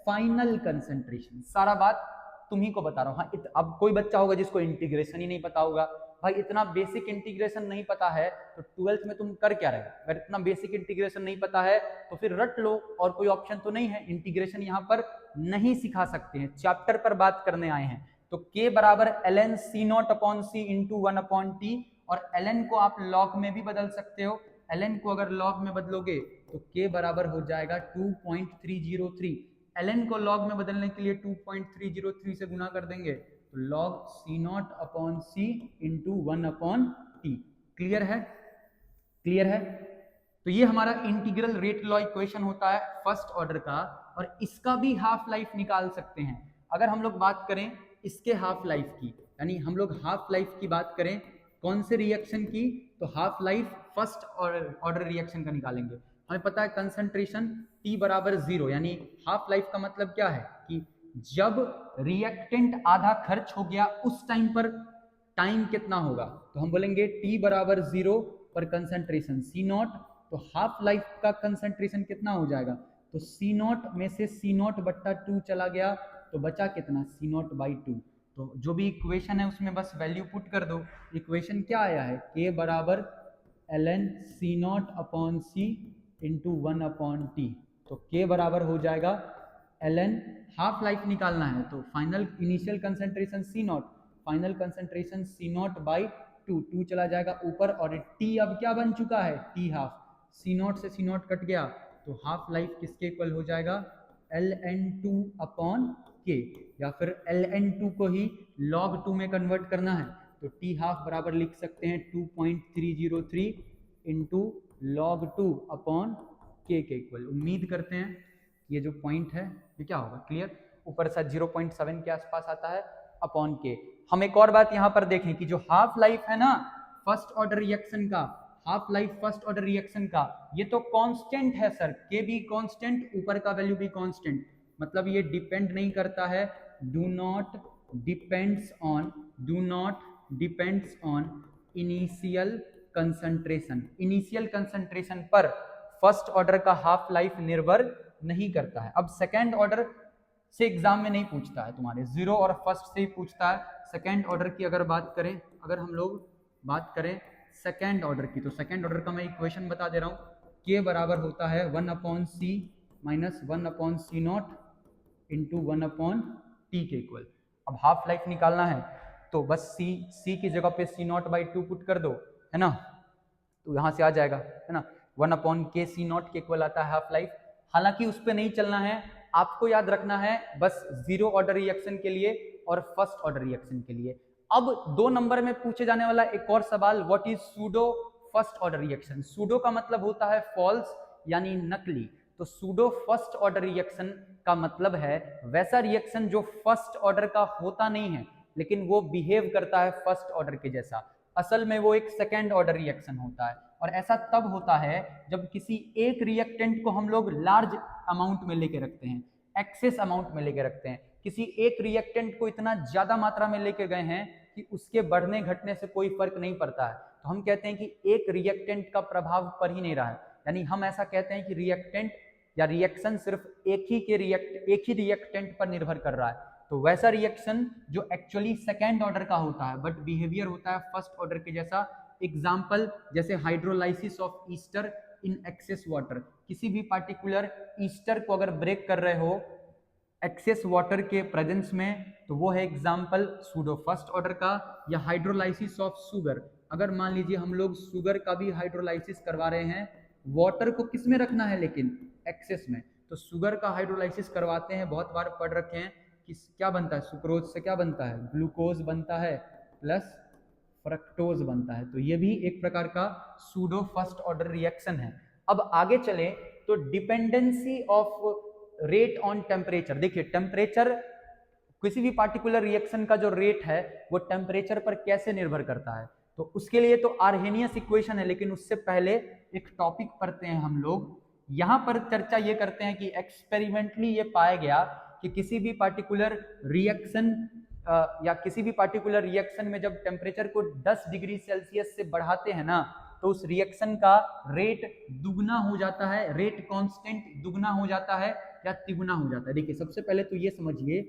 फाइनल कंसंट्रेशन। सारा बात तुम्ही को बता रहा हूँ। हाँ, अब कोई बच्चा होगा जिसको इंटीग्रेशन ही नहीं पता होगा, भाई इतना बेसिक इंटीग्रेशन नहीं पता है तो 12th में तुम कर क्या रहे हो। अगर इतना बेसिक इंटीग्रेशन नहीं पता है तो फिर रट लो, और कोई ऑप्शन तो नहीं है। इंटीग्रेशन यहाँ पर नहीं सिखा सकते हैं, चैप्टर पर बात करने आए हैं। तो k बराबर ln C0 upon c into 1 upon t, और ln को आप लॉग में भी बदल सकते हो। ln को अगर लॉग में बदलोगे तो k बराबर हो जाएगा 2.303। ln को लॉग में बदलने के लिए 2.303 से गुना कर देंगे, तो log C0 upon c into 1 upon t। Clear है, क्लियर है। तो ये हमारा इंटीग्रल रेट लॉ इक्वेशन होता है फर्स्ट ऑर्डर का, और इसका भी हाफ लाइफ निकाल सकते हैं। अगर हम लोग बात करें इसके हाफ लाइफ की, यानी हम लोग हाफ लाइफ की बात करें कौन से रिएक्शन की, तो half life first order reaction का निकालेंगे। हमें पता है कंसंट्रेशन T बराबर 0, यानी हाफ लाइफ का मतलब क्या है कि जब रिएक्टेंट आधा खर्च हो गया उस टाइम पर टाइम कितना होगा, तो हम बोलेंगे T बराबर 0 पर कंसंट्रेशन C0, तो हाफ लाइफ का कंसंट्रेशन कितना हो जाएगा, तो C0 में से C0 बट्टा 2 चला गया, तो बचा कितना, C0 बाई 2। तो जो भी इक्वेशन है उसमें बस वैल्यू पुट कर दो। इक्वेशन क्या आया है, k बराबर ln C0 upon c into 1 upon t, तो k बराबर हो जाएगा ln, हाफ लाइफ निकालना है तो final initial concentration C0, final concentration C0 by 2, 2 चला जाएगा ऊपर, और t अब क्या बन चुका है, t हाफ, C0 से C0 कट गया, तो हाफ लाइफ किसके इक्वल हो जाएगा, ln2 अपॉन k, या फिर ln2 को ही log 2 में कन्वर्ट करना है तो t हाफ बराबर लिख सकते हैं 2.303 इंटू log 2 अपॉन k के इक्वल। उम्मीद करते हैं ये जो पॉइंट है ये क्या होगा, क्लियर। ऊपर से 0.7 के आसपास आता है अपॉन के। हम एक और बात यहाँ पर देखें कि जो हाफ लाइफ है ना फर्स्ट ऑर्डर रिएक्शन का, half life first order reaction का, ये तो कांस्टेंट है सर, के भी कांस्टेंट, ऊपर का वैल्यू भी कांस्टेंट, मतलब ये डिपेंड नहीं करता है, do not depends on initial concentration. Initial concentration पर फर्स्ट ऑर्डर का हाफ लाइफ निर्भर नहीं करता है। अब सेकेंड ऑर्डर से एग्जाम में नहीं पूछता है तुम्हारे, जीरो और फर्स्ट से ही पूछता है। सेकेंड ऑर्डर की अगर बात करें, अगर हम लोग बात करें सेकेंड ऑर्डर की, तो सेकेंड ऑर्डर का मैं इक्वेशन बता दे रहा हूँ, के बराबर होता है 1 upon C minus 1 upon C0 into 1 upon T के इक्वल। अब हाफ लाइफ निकालना है तो बस सी की जगह पे C0 बाई 2 पुट कर दो, है ना, तो यहाँ से आ जाएगा, है ना, 1 अपॉन के C0 के इक्वल आता है हाफ लाइफ। हालांकि उस पर नहीं चलना है, आपको याद रखना है बस जीरो ऑर्डर रिएक्शन के लिए और फर्स्ट ऑर्डर रिएक्शन के लिए। अब 2 नंबर में पूछे जाने वाला एक और सवाल, what is pseudo first order reaction. Pseudo का मतलब होता है फॉल्स यानी नकली, तो सूडो फर्स्ट ऑर्डर रिएक्शन का मतलब है वैसा रिएक्शन जो फर्स्ट ऑर्डर का होता नहीं है लेकिन वो बिहेव करता है फर्स्ट ऑर्डर के जैसा। असल में वो एक सेकेंड ऑर्डर रिएक्शन होता है। और ऐसा तब होता है जब किसी एक रिएक्टेंट को हम लोग लार्ज अमाउंट में लेके रखते हैं, एक्सेस अमाउंट में लेके रखते हैं। किसी एक रिएक्टेंट को इतना ज्यादा मात्रा में लेके गए हैं कि उसके बढ़ने घटने से कोई फर्क नहीं पड़ता है, तो हम कहते हैं कि एक रिएक्टेंट का प्रभाव पड़ ही नहीं रहा है। यानी हम ऐसा कहते हैं कि रिएक्टेंट या रिएक्शन सिर्फ एक ही रिएक्टेंट पर निर्भर कर रहा है। तो वैसा रिएक्शन जो एक्चुअली सेकेंड ऑर्डर का होता है बट बिहेवियर होता है फर्स्ट ऑर्डर के जैसा। एग्जाम्पल जैसे hydrolysis of Easter in excess water. किसी भी पार्टिकुलर ईस्टर को अगर ब्रेक कर रहे हो एक्सेस वाटर के प्रेजेंस में, तो वो है एग्जाम्पल सूडो फर्स्ट ऑर्डर का। या हाइड्रोलाइसिस ऑफ शुगर, अगर मान लीजिए हम लोग शुगर का भी हाइड्रोलाइसिस करवा रहे हैं, वाटर को किस में रखना है लेकिन एक्सेस में, तो शुगर का हाइड्रोलाइसिस करवाते हैं, बहुत बार पढ़ रखे हैं कि क्या बनता है, सुक्रोज से क्या बनता है, ग्लूकोज बनता है प्लस फ्रक्टोज बनता है। तो ये भी एक प्रकार का सूडो फर्स्ट ऑर्डर रिएक्शन है। अब आगे चलें तो dependency of rate on temperature. देखिए टेम्परेचर, किसी भी पार्टिकुलर रिएक्शन का जो रेट है वो टेम्परेचर पर कैसे निर्भर करता है, तो उसके लिए तो आर्हेनियस इक्वेशन है, लेकिन उससे पहले एक टॉपिक पढ़ते हैं हम लोग। यहां पर चर्चा ये करते हैं कि एक्सपेरिमेंटली ये पाया गया कि किसी भी पार्टिकुलर रिएक्शन या किसी भी पार्टिकुलर रिएक्शन में जब टेम्परेचर को 10 डिग्री सेल्सियस से बढ़ाते हैं ना, तो उस रिएक्शन का रेट दुगना हो जाता है, रेट कांस्टेंट दुगना हो जाता है या तिगुना हो जाता है। देखिए सबसे पहले तो ये समझिए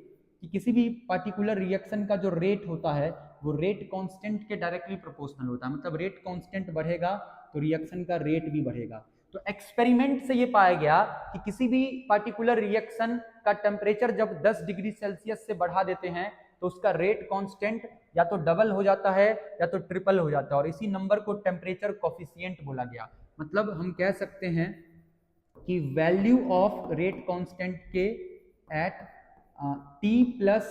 कि किसी भी पार्टिकुलर रिएक्शन का जो रेट होता है वो रेट कांस्टेंट के डायरेक्टली प्रोपोर्शनल होता है। मतलब रेट कांस्टेंट बढ़ेगा तो रिएक्शन का रेट भी बढ़ेगा। तो एक्सपेरिमेंट से ये पाया गया कि किसी भी पार्टिकुलर रिएक्शन का टेम्परेचर जब 10 डिग्री सेल्सियस से बढ़ा देते हैं तो उसका रेट कांस्टेंट या तो डबल हो जाता है या तो ट्रिपल हो जाता है, और इसी नंबर को टेम्परेचर कोफिशिएंट बोला गया। मतलब हम कह सकते हैं कि value of rate constant K at T plus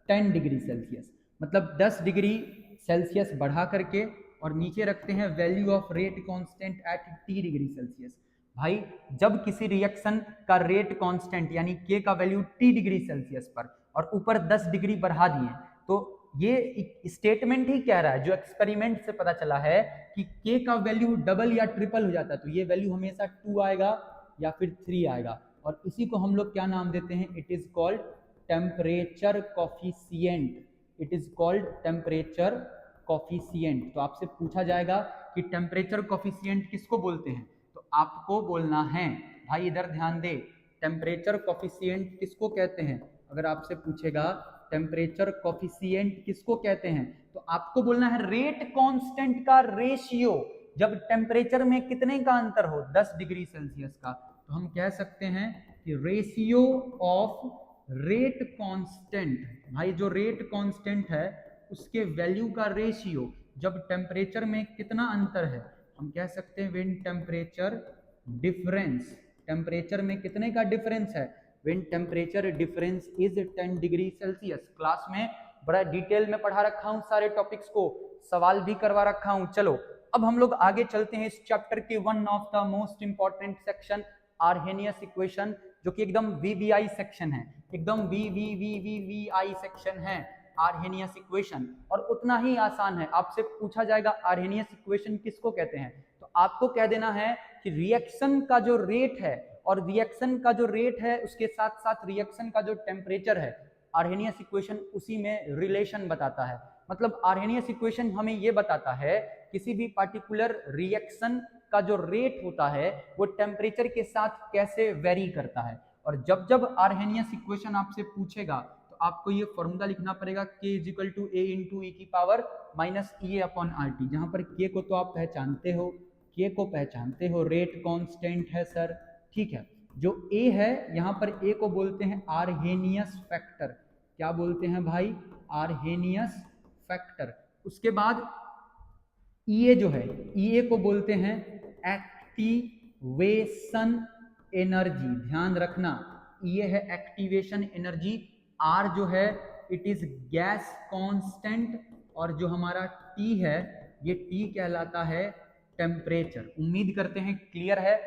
10 degree Celsius, मतलब 10 डिग्री सेल्सियस बढ़ा करके और नीचे रखते हैं value of rate constant eight T degree Celsius. भाई जब किसी रिएक्शन का रेट कांस्टेंट यानी K का वैल्यू T डिग्री सेल्सियस पर और ऊपर 10 डिग्री बढ़ा दिए, तो ये स्टेटमेंट ही कह रहा है, जो एक्सपेरिमेंट से पता चला है कि K का वैल्यू डबल या ट्रिपल हो जाता है, तो ये वैल्यू हमेशा 2 आएगा या फिर 3 आएगा, और इसी को हम लोग क्या नाम देते हैं, it is called temperature coefficient. It is called temperature coefficient. तो आपसे पूछा जाएगा कि टेम्परेचर कोफिशिएंट किसको बोलते हैं, तो आपको बोलना है, भाई इधर ध्यान दे, टेम्परेचर कोफिशिएंट किसको कहते हैं। अगर आपसे पूछेगा टेम्परेचर कोफिशिएंट किसको कहते हैं, तो आपको बोलना है रेट कांस्टेंट का रेशियो, जब टेम्परेचर में कितने का अंतर हो, 10 डिग्री सेल्सियस का, तो हम कह सकते हैं कि रेशियो ऑफ रेट कांस्टेंट। भाई जो रेट कांस्टेंट है उसके वैल्यू का रेशियो जब टेम्परेचर में कितना अंतर है, हम कह सकते हैं व्हेन टेम्परेचर डिफरेंस, टेम्परेचर में कितने का डिफरेंस है, when temperature difference is 10 degree Celsius. Class में बड़ा डिटेल में पढ़ा रखा हूं, सारे टॉपिक्स को सवाल भी करवा रखा हूं। चलो अब हम लोग आगे चलते हैं इस चैप्टर के one of the most important section, Arrhenius equation, जो कि एकदम वीवीआई सेक्शन है, एकदम वीवीआई सेक्शन है आर्हेनियस इक्वेशन, और उतना ही आसान है। आपसे पूछा जाएगा आर्हेनियस इक्वेशन किसको कहते हैं, तो आपको कह देना है कि रिएक्शन का जो रेट है, और रिएक्शन का जो रेट है उसके साथ साथ रिएक्शन का जो टेम्परेचर है, आर्हेनियस इक्वेशन उसी में रिलेशन बताता है। मतलब आर्हेनियस इक्वेशन हमें ये बताता है किसी भी पार्टिकुलर रिएक्शन का जो रेट होता है वो टेम्परेचर के साथ कैसे वेरी करता है। और जब जब आर्हेनियस इक्वेशन आपसे पूछेगा तो आपको ये फॉर्मूला लिखना पड़ेगा, K is equal to A into e की power minus EA upon RT, जहां पर K को तो आप पहचानते हो, K को पहचानते हो, रेट कांस्टेंट है सर, ठीक है। जो A है यहाँ पर A को बोलते हैं आर्हेनियस फैक्टर, क्या बोलते हैं भाई, आर्हेनियस फैक्टर। उसके बाद EA जो है, EA को बोलते हैं एक्टिवेशन एनर्जी, ध्यान रखना ये है एक्टिवेशन एनर्जी। R जो है इट इज गैस कांस्टेंट, और जो हमारा T है ये T कहलाता है टेम्परेचर। उम्मीद करते हैं क्लियर है।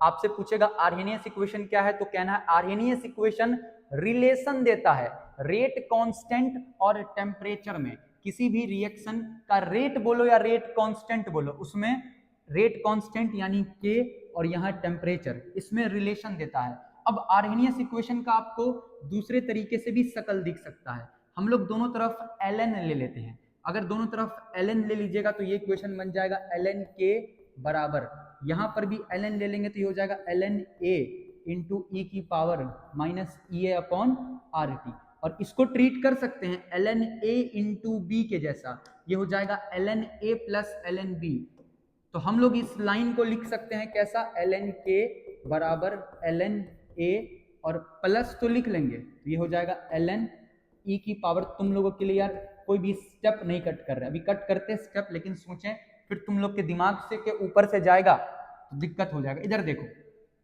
आपसे पूछेगा आर्हेनियस इक्वेशन क्या है, तो कहना है आर्हेनियस इक्वेशन रिलेशन देता है रेट कांस्टेंट और टेम्परेचर में। किसी भी रिएक्शन का रेट बोलो या रेट कांस्टेंट बोलो, उसमें रेट कांस्टेंट यानी के और यहाँ टेम्परेचर, इसमें रिलेशन देता है। अब आर्हेनियस इक्वेशन का आपको दूसरे तरीके से भी शकल दिख सकता है। हम लोग दोनों तरफ ln ले लेते हैं। अगर दोनों तरफ ln ले लीजिएगा तो ये इक्वेशन बन जाएगा ln के बराबर, यहाँ पर भी ln ले लेंगे तो ये हो जाएगा ln a इंटू ई की पावर माइनस ई ए अपॉन आर टी, और इसको ट्रीट कर सकते हैं ln a इंटू बी के जैसा, ये हो जाएगा ln a plus ln b। तो हम लोग इस लाइन को लिख सकते हैं कैसा, ln k बराबर ln a और प्लस तो लिख लेंगे तो ये हो जाएगा ln e की पावर। तुम लोगों के लिए यार कोई भी स्टेप नहीं कट कर रहे, अभी कट करते स्टेप, लेकिन सोचें फिर तुम लोग के दिमाग से के ऊपर से जाएगा तो दिक्कत हो जाएगा। इधर देखो,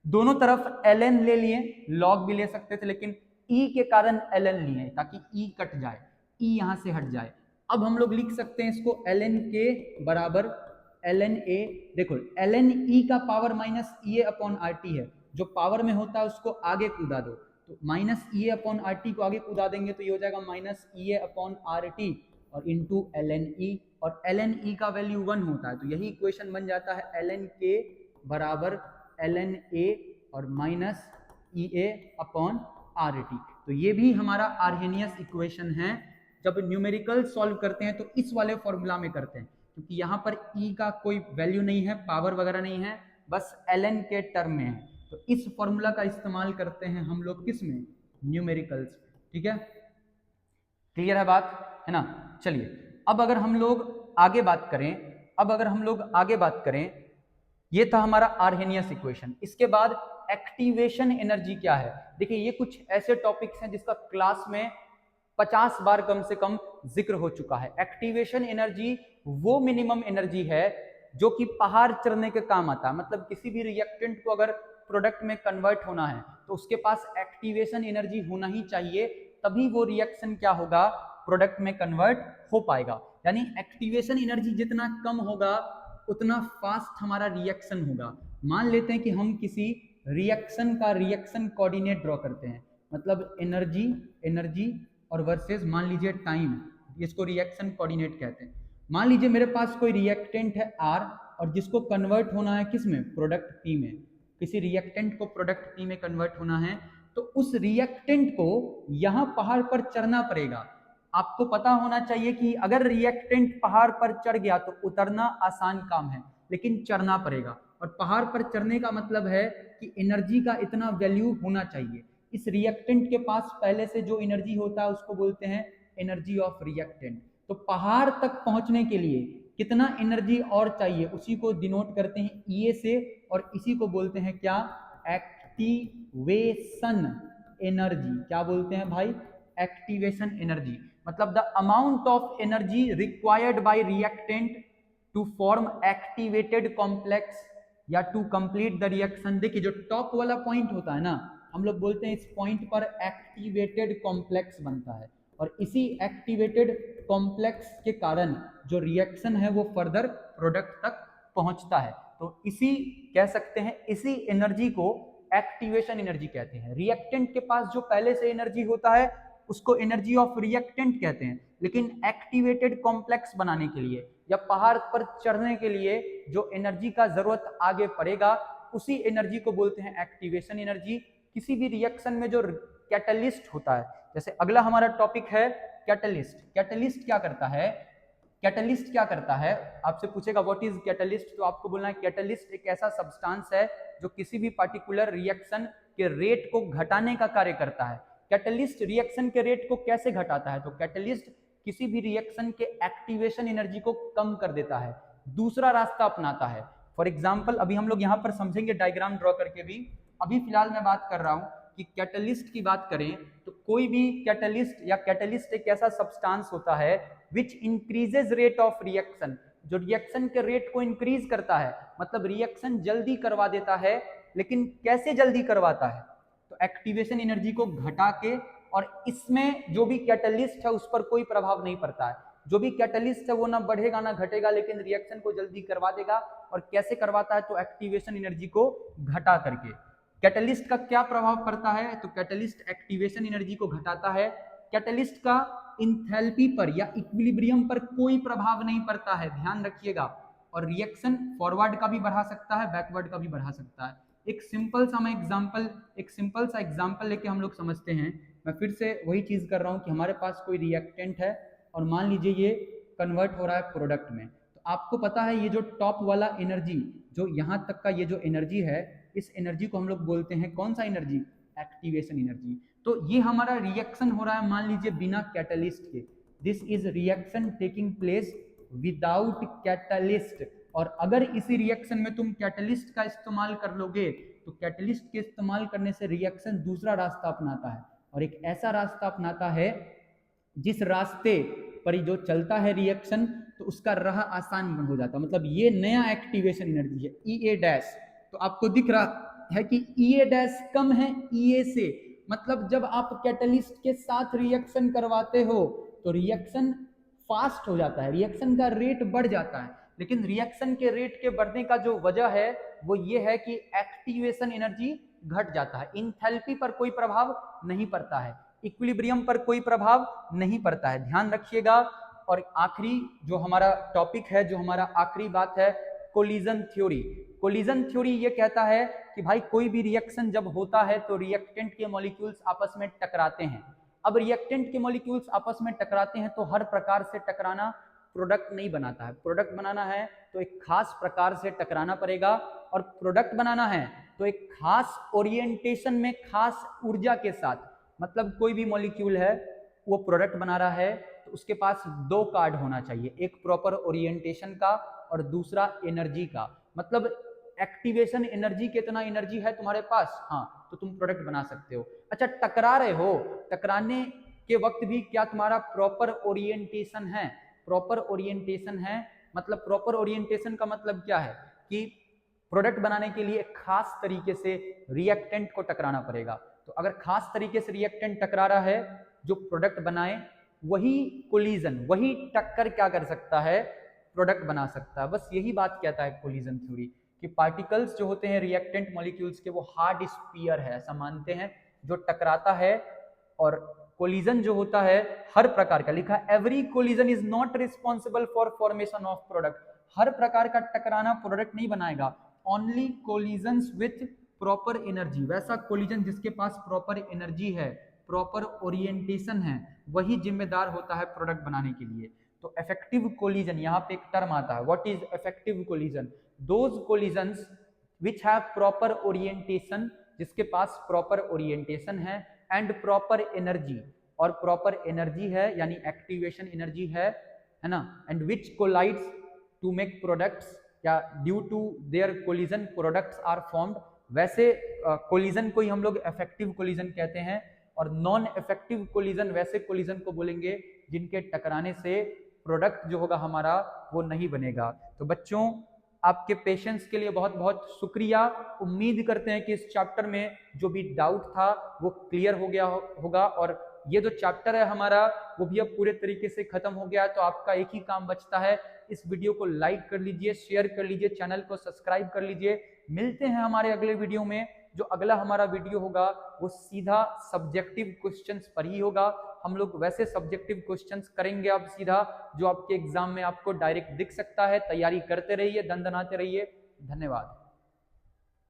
दोनों तरफ ln ले लिए, log भी ले सकते थे, लेकिन e के कारण ln लिए ताकि e कट जाए, e यहां से हट जाए। अब हम लोग लिख सकते हैं इसको ln के बराबर ln a, देखो ln e का पावर माइनस ई ए अपॉन आर टी है, जो पावर में होता है उसको आगे कूदा दो, तो माइनस ई ए अपॉन आर टी को आगे कूदा देंगे तो ये हो जाएगा माइनस ई ए अपॉन आर टी और इंटू ln e, और ln e का वैल्यू 1 होता है, तो यही इक्वेशन बन जाता है ln के बराबर ln a और माइनस ई ए अपॉन आर टी। तो ये भी हमारा आर्हेनियस इक्वेशन है। जब न्यूमेरिकल सॉल्व करते हैं तो इस वाले फॉर्मूला में करते हैं, क्योंकि यहाँ पर e का कोई वैल्यू नहीं है, पावर वगैरह नहीं है, बस ln के टर्म में है, तो इस फॉर्मूला का इस्तेमाल करते हैं हम लोग किस में, न्यूमेरिकल्स। ठीक है, क्लियर है बात, है ना। चलिए अब अगर हम लोग आगे बात करें, ये था हमारा आर्हेनियस इक्वेशन। इसके बाद एक्टिवेशन एनर्जी क्या है। देखिए ये कुछ ऐसे टॉपिक्स हैं जिसका क्लास में 50 बार कम से कम जिक्र हो चुका है। एक्टिवेशन एनर्जी वो मिनिमम एनर्जी है जो कि पहाड़ चढ़ने के काम आता है। मतलब किसी भी रिएक्टेंट को अगर प्रोडक्ट में कन्वर्ट होना है तो उसके पास एक्टिवेशन एनर्जी होना ही चाहिए, तभी वो रिएक्शन क्या होगा, प्रोडक्ट में कन्वर्ट हो पाएगा। यानी एक्टिवेशन एनर्जी जितना कम होगा उतना फास्ट हमारा रिएक्शन होगा। मान लेते हैं कि हम किसी रिएक्शन का रिएक्शन कोऑर्डिनेट ड्रॉ करते हैं, मतलब एनर्जी और वर्सेस मान लीजिए टाइम, इसको रिएक्शन कोऑर्डिनेट कहते हैं। मान लीजिए मेरे पास कोई रिएक्टेंट है R और जिसको कन्वर्ट होना है किस में, प्रोडक्ट P में। किसी रिएक्टेंट को प्रोडक्ट P में कन्वर्ट होना है तो उस रिएक्टेंट को यहाँ पहाड़ पर चढ़ना पड़ेगा। आपको पता होना चाहिए कि अगर रिएक्टेंट पहाड़ पर चढ़ गया तो उतरना आसान काम है, लेकिन चढ़ना पड़ेगा। और पहाड़ पर चढ़ने का मतलब है कि एनर्जी का इतना वैल्यू होना चाहिए। इस रिएक्टेंट के पास पहले से जो एनर्जी होता है उसको बोलते हैं एनर्जी ऑफ रिएक्टेंट। तो पहाड़ तक पहुंचने के लिए कितना एनर्जी और चाहिए उसी को डिनोट करते हैं ई से, और इसी को बोलते हैं क्या, एक्टिवेशन एनर्जी। क्या बोलते हैं भाई, एक्टिवेशन एनर्जी। मतलब the amount of energy required by reactant to form activated complex या टू कंप्लीट द रिएक्शन। देखिए जो टॉप वाला पॉइंट होता है ना, हम लोग बोलते हैं इस पॉइंट पर एक्टिवेटेड कॉम्प्लेक्स बनता है, और इसी एक्टिवेटेड कॉम्प्लेक्स के कारण जो रिएक्शन है वो फर्दर प्रोडक्ट तक पहुंचता है। तो इसी कह सकते हैं, इसी एनर्जी को एक्टिवेशन एनर्जी कहते हैं। रिएक्टेंट के पास जो पहले से एनर्जी होता है उसको एनर्जी ऑफ रिएक्टेंट कहते हैं, लेकिन एक्टिवेटेड कॉम्प्लेक्स बनाने के लिए या पहाड़ पर चढ़ने के लिए जो एनर्जी का जरूरत आगे पड़ेगा उसी एनर्जी को बोलते हैं एक्टिवेशन एनर्जी। किसी भी रिएक्शन में जो कैटलिस्ट होता है, जैसे अगला हमारा टॉपिक है कैटलिस्ट। कैटलिस्ट क्या करता है, कैटलिस्ट क्या करता है, आपसे पूछेगा व्हाट इज कैटलिस्ट, तो आपको बोलना है कैटलिस्ट एक ऐसा सब्सटेंस है जो किसी भी पर्टिकुलर रिएक्शन के रेट को घटाने का कार्य करता है। कैटलिस्ट रिएक्शन के रेट को कैसे घटाता है, तो कैटलिस्ट किसी भी रिएक्शन के एक्टिवेशन एनर्जी को कम कर देता है, दूसरा रास्ता अपनाता है। फॉर एग्जाम्पल अभी हम लोग यहाँ पर समझेंगे डायग्राम ड्रॉ करके भी। अभी फिलहाल मैं बात कर रहा हूँ कि कैटलिस्ट की बात करें तो कोई भी कैटलिस्ट या कैटलिस्ट एक ऐसा सब्सटेंस होता है विच इंक्रीजेज रेट ऑफ रिएक्शन, जो रिएक्शन के रेट को इंक्रीज करता है, मतलब रिएक्शन जल्दी करवा देता है। लेकिन कैसे जल्दी करवाता है, तो एक्टिवेशन एनर्जी को घटा के, और इसमें जो भी कैटलिस्ट है उस पर कोई प्रभाव नहीं पड़ता है। जो भी कैटलिस्ट है वो ना बढ़ेगा ना घटेगा, लेकिन रिएक्शन को जल्दी करवा देगा। और कैसे करवाता है, तो एक्टिवेशन एनर्जी को घटा करके। कैटलिस्ट का क्या प्रभाव पड़ता है, तो कैटलिस्ट एक्टिवेशन एनर्जी को घटाता है, कैटलिस्ट का इंथैल्पी पर या इक्विलिब्रियम पर कोई प्रभाव नहीं पड़ता है, ध्यान रखिएगा। और रिएक्शन फॉरवर्ड का भी बढ़ा सकता है, बैकवर्ड का भी बढ़ा सकता है। एक सिंपल सा एग्जांपल लेके हम लोग समझते हैं। मैं फिर से वही चीज कर रहा हूं कि हमारे पास कोई रिएक्टेंट है और मान लीजिए ये कन्वर्ट हो रहा है प्रोडक्ट में। तो आपको पता है ये जो टॉप वाला एनर्जी, जो यहाँ तक का ये जो एनर्जी है, इस एनर्जी को हम लोग बोलते हैं कौन सा एनर्जी? Activation energy. तो ये हमारा रिएक्शन हो रहा है मान लीजिए बिना कैटलिस्ट के। This is reaction taking place without catalyst. और अगर इसी रिएक्शन में तुम कैटलिस्ट का इस्तेमाल कर लोगे तो कैटलिस्ट के इस्तेमाल करने से रिएक्शन दूसरा रास्ता अपनाता है, और एक ऐसा रास्ता अपनाता है जिस रास्ते पर जो चलता है रिएक्शन तो उसका राह आसान हो जाता है। मतलब ये नया एक्टिवेशन एनर्जी है ई डैश। तो आपको दिख रहा है कि ई डैश कम है ई से, मतलब जब आप कैटलिस्ट के साथ रिएक्शन करवाते हो तो रिएक्शन फास्ट हो जाता है, रिएक्शन का रेट बढ़ जाता है। लेकिन रिएक्शन के रेट के बढ़ने का जो वजह है वो ये है कि एक्टिवेशन एनर्जी घट जाता है, इंथैल्पी पर कोई प्रभाव नहीं पड़ता है, इक्विलिब्रियम पर कोई प्रभाव नहीं पड़ता है, ध्यान रखिएगा। और आखिरी जो हमारा टॉपिक है, जो हमारा आखिरी बात है, कोलिजन थ्योरी। कोलिजन थ्योरी ये कहता है कि भाई कोई भी रिएक्शन जब होता है तो रिएक्टेंट के मॉलिक्यूल्स आपस में टकराते हैं। अब रिएक्टेंट के मॉलिक्यूल्स आपस में टकराते हैं तो हर प्रकार से टकराना प्रोडक्ट नहीं बनाता है। प्रोडक्ट बनाना है तो एक खास प्रकार से टकराना पड़ेगा, और प्रोडक्ट बनाना है तो एक खास ओरिएंटेशन में खास ऊर्जा के साथ। मतलब कोई भी मॉलिक्यूल है वो प्रोडक्ट बना रहा है तो उसके पास दो कार्ड होना चाहिए, एक प्रॉपर ओरिएंटेशन का और दूसरा एनर्जी का। मतलब एक्टिवेशन एनर्जी, कितना एनर्जी है तुम्हारे पास, हाँ, तो तुम प्रोडक्ट बना सकते हो। अच्छा, टकरा रहे हो, टकराने के वक्त भी क्या तुम्हारा प्रॉपर ओरिएंटेशन है? प्रॉपर ओरिएंटेशन है। मतलब प्रॉपर ओरिएंटेशन का मतलब क्या है कि प्रोडक्ट बनाने के लिए खास तरीके से रिएक्टेंट को टकराना पड़ेगा। तो अगर खास तरीके से रिएक्टेंट टकरा रहा है जो प्रोडक्ट बनाए, वही कोलिजन, वही टक्कर क्या कर सकता है? प्रोडक्ट बना सकता है। बस यही बात कहता है कोलिजन थ्योरी कि पार्टिकल्स जो होते हैं रिएक्टेंट मॉलिक्यूल्स के वो हार्ड स्फीयर है, ऐसा मानते हैं, जो टकराता है। और कोलिजन जो होता है हर प्रकार का, लिखा every collision is not responsible for formation of product. हर प्रकार का टकराना प्रोडक्ट नहीं बनाएगा, only collisions with proper energy. वैसा कोलिजन जिसके पास प्रॉपर एनर्जी है, प्रॉपर ओरिएंटेशन है, वही जिम्मेदार होता है प्रोडक्ट बनाने के लिए। तो इफेक्टिव कोलिजन, यहाँ पे एक टर्म आता है, what is effective collision? Those collisions which have proper orientation, जिसके पास प्रॉपर ओरिएंटेशन है, एंड प्रॉपर एनर्जी, और प्रॉपर एनर्जी है यानी एक्टिवेशन एनर्जी है ना, and which collides to make products, या due to their collision products are formed. वैसे कोलिजन को ही हम लोग इफेक्टिव कोलिजन कहते हैं, और नॉन इफेक्टिव कोलिजन वैसे कोलिजन को बोलेंगे जिनके टकराने से प्रोडक्ट जो होगा हमारा वो नहीं बनेगा। तो बच्चों, आपके पेशेंस के लिए बहुत बहुत शुक्रिया। उम्मीद करते हैं कि इस चैप्टर में जो भी डाउट था वो क्लियर हो गया होगा, और ये जो चैप्टर है हमारा वो भी अब पूरे तरीके से खत्म हो गया। तो आपका एक ही काम बचता है, इस वीडियो को लाइक कर लीजिए, शेयर कर लीजिए, चैनल को सब्सक्राइब कर लीजिए। मिलते हैं हमारे अगले वीडियो में। जो अगला हमारा वीडियो होगा वो सीधा सब्जेक्टिव क्वेश्चंस पर ही होगा। हम लोग वैसे सब्जेक्टिव क्वेश्चंस करेंगे अब सीधा, जो आपके एग्जाम में आपको डायरेक्ट दिख सकता है। तैयारी करते रहिए, दंदनाते रहिए। धन्यवाद।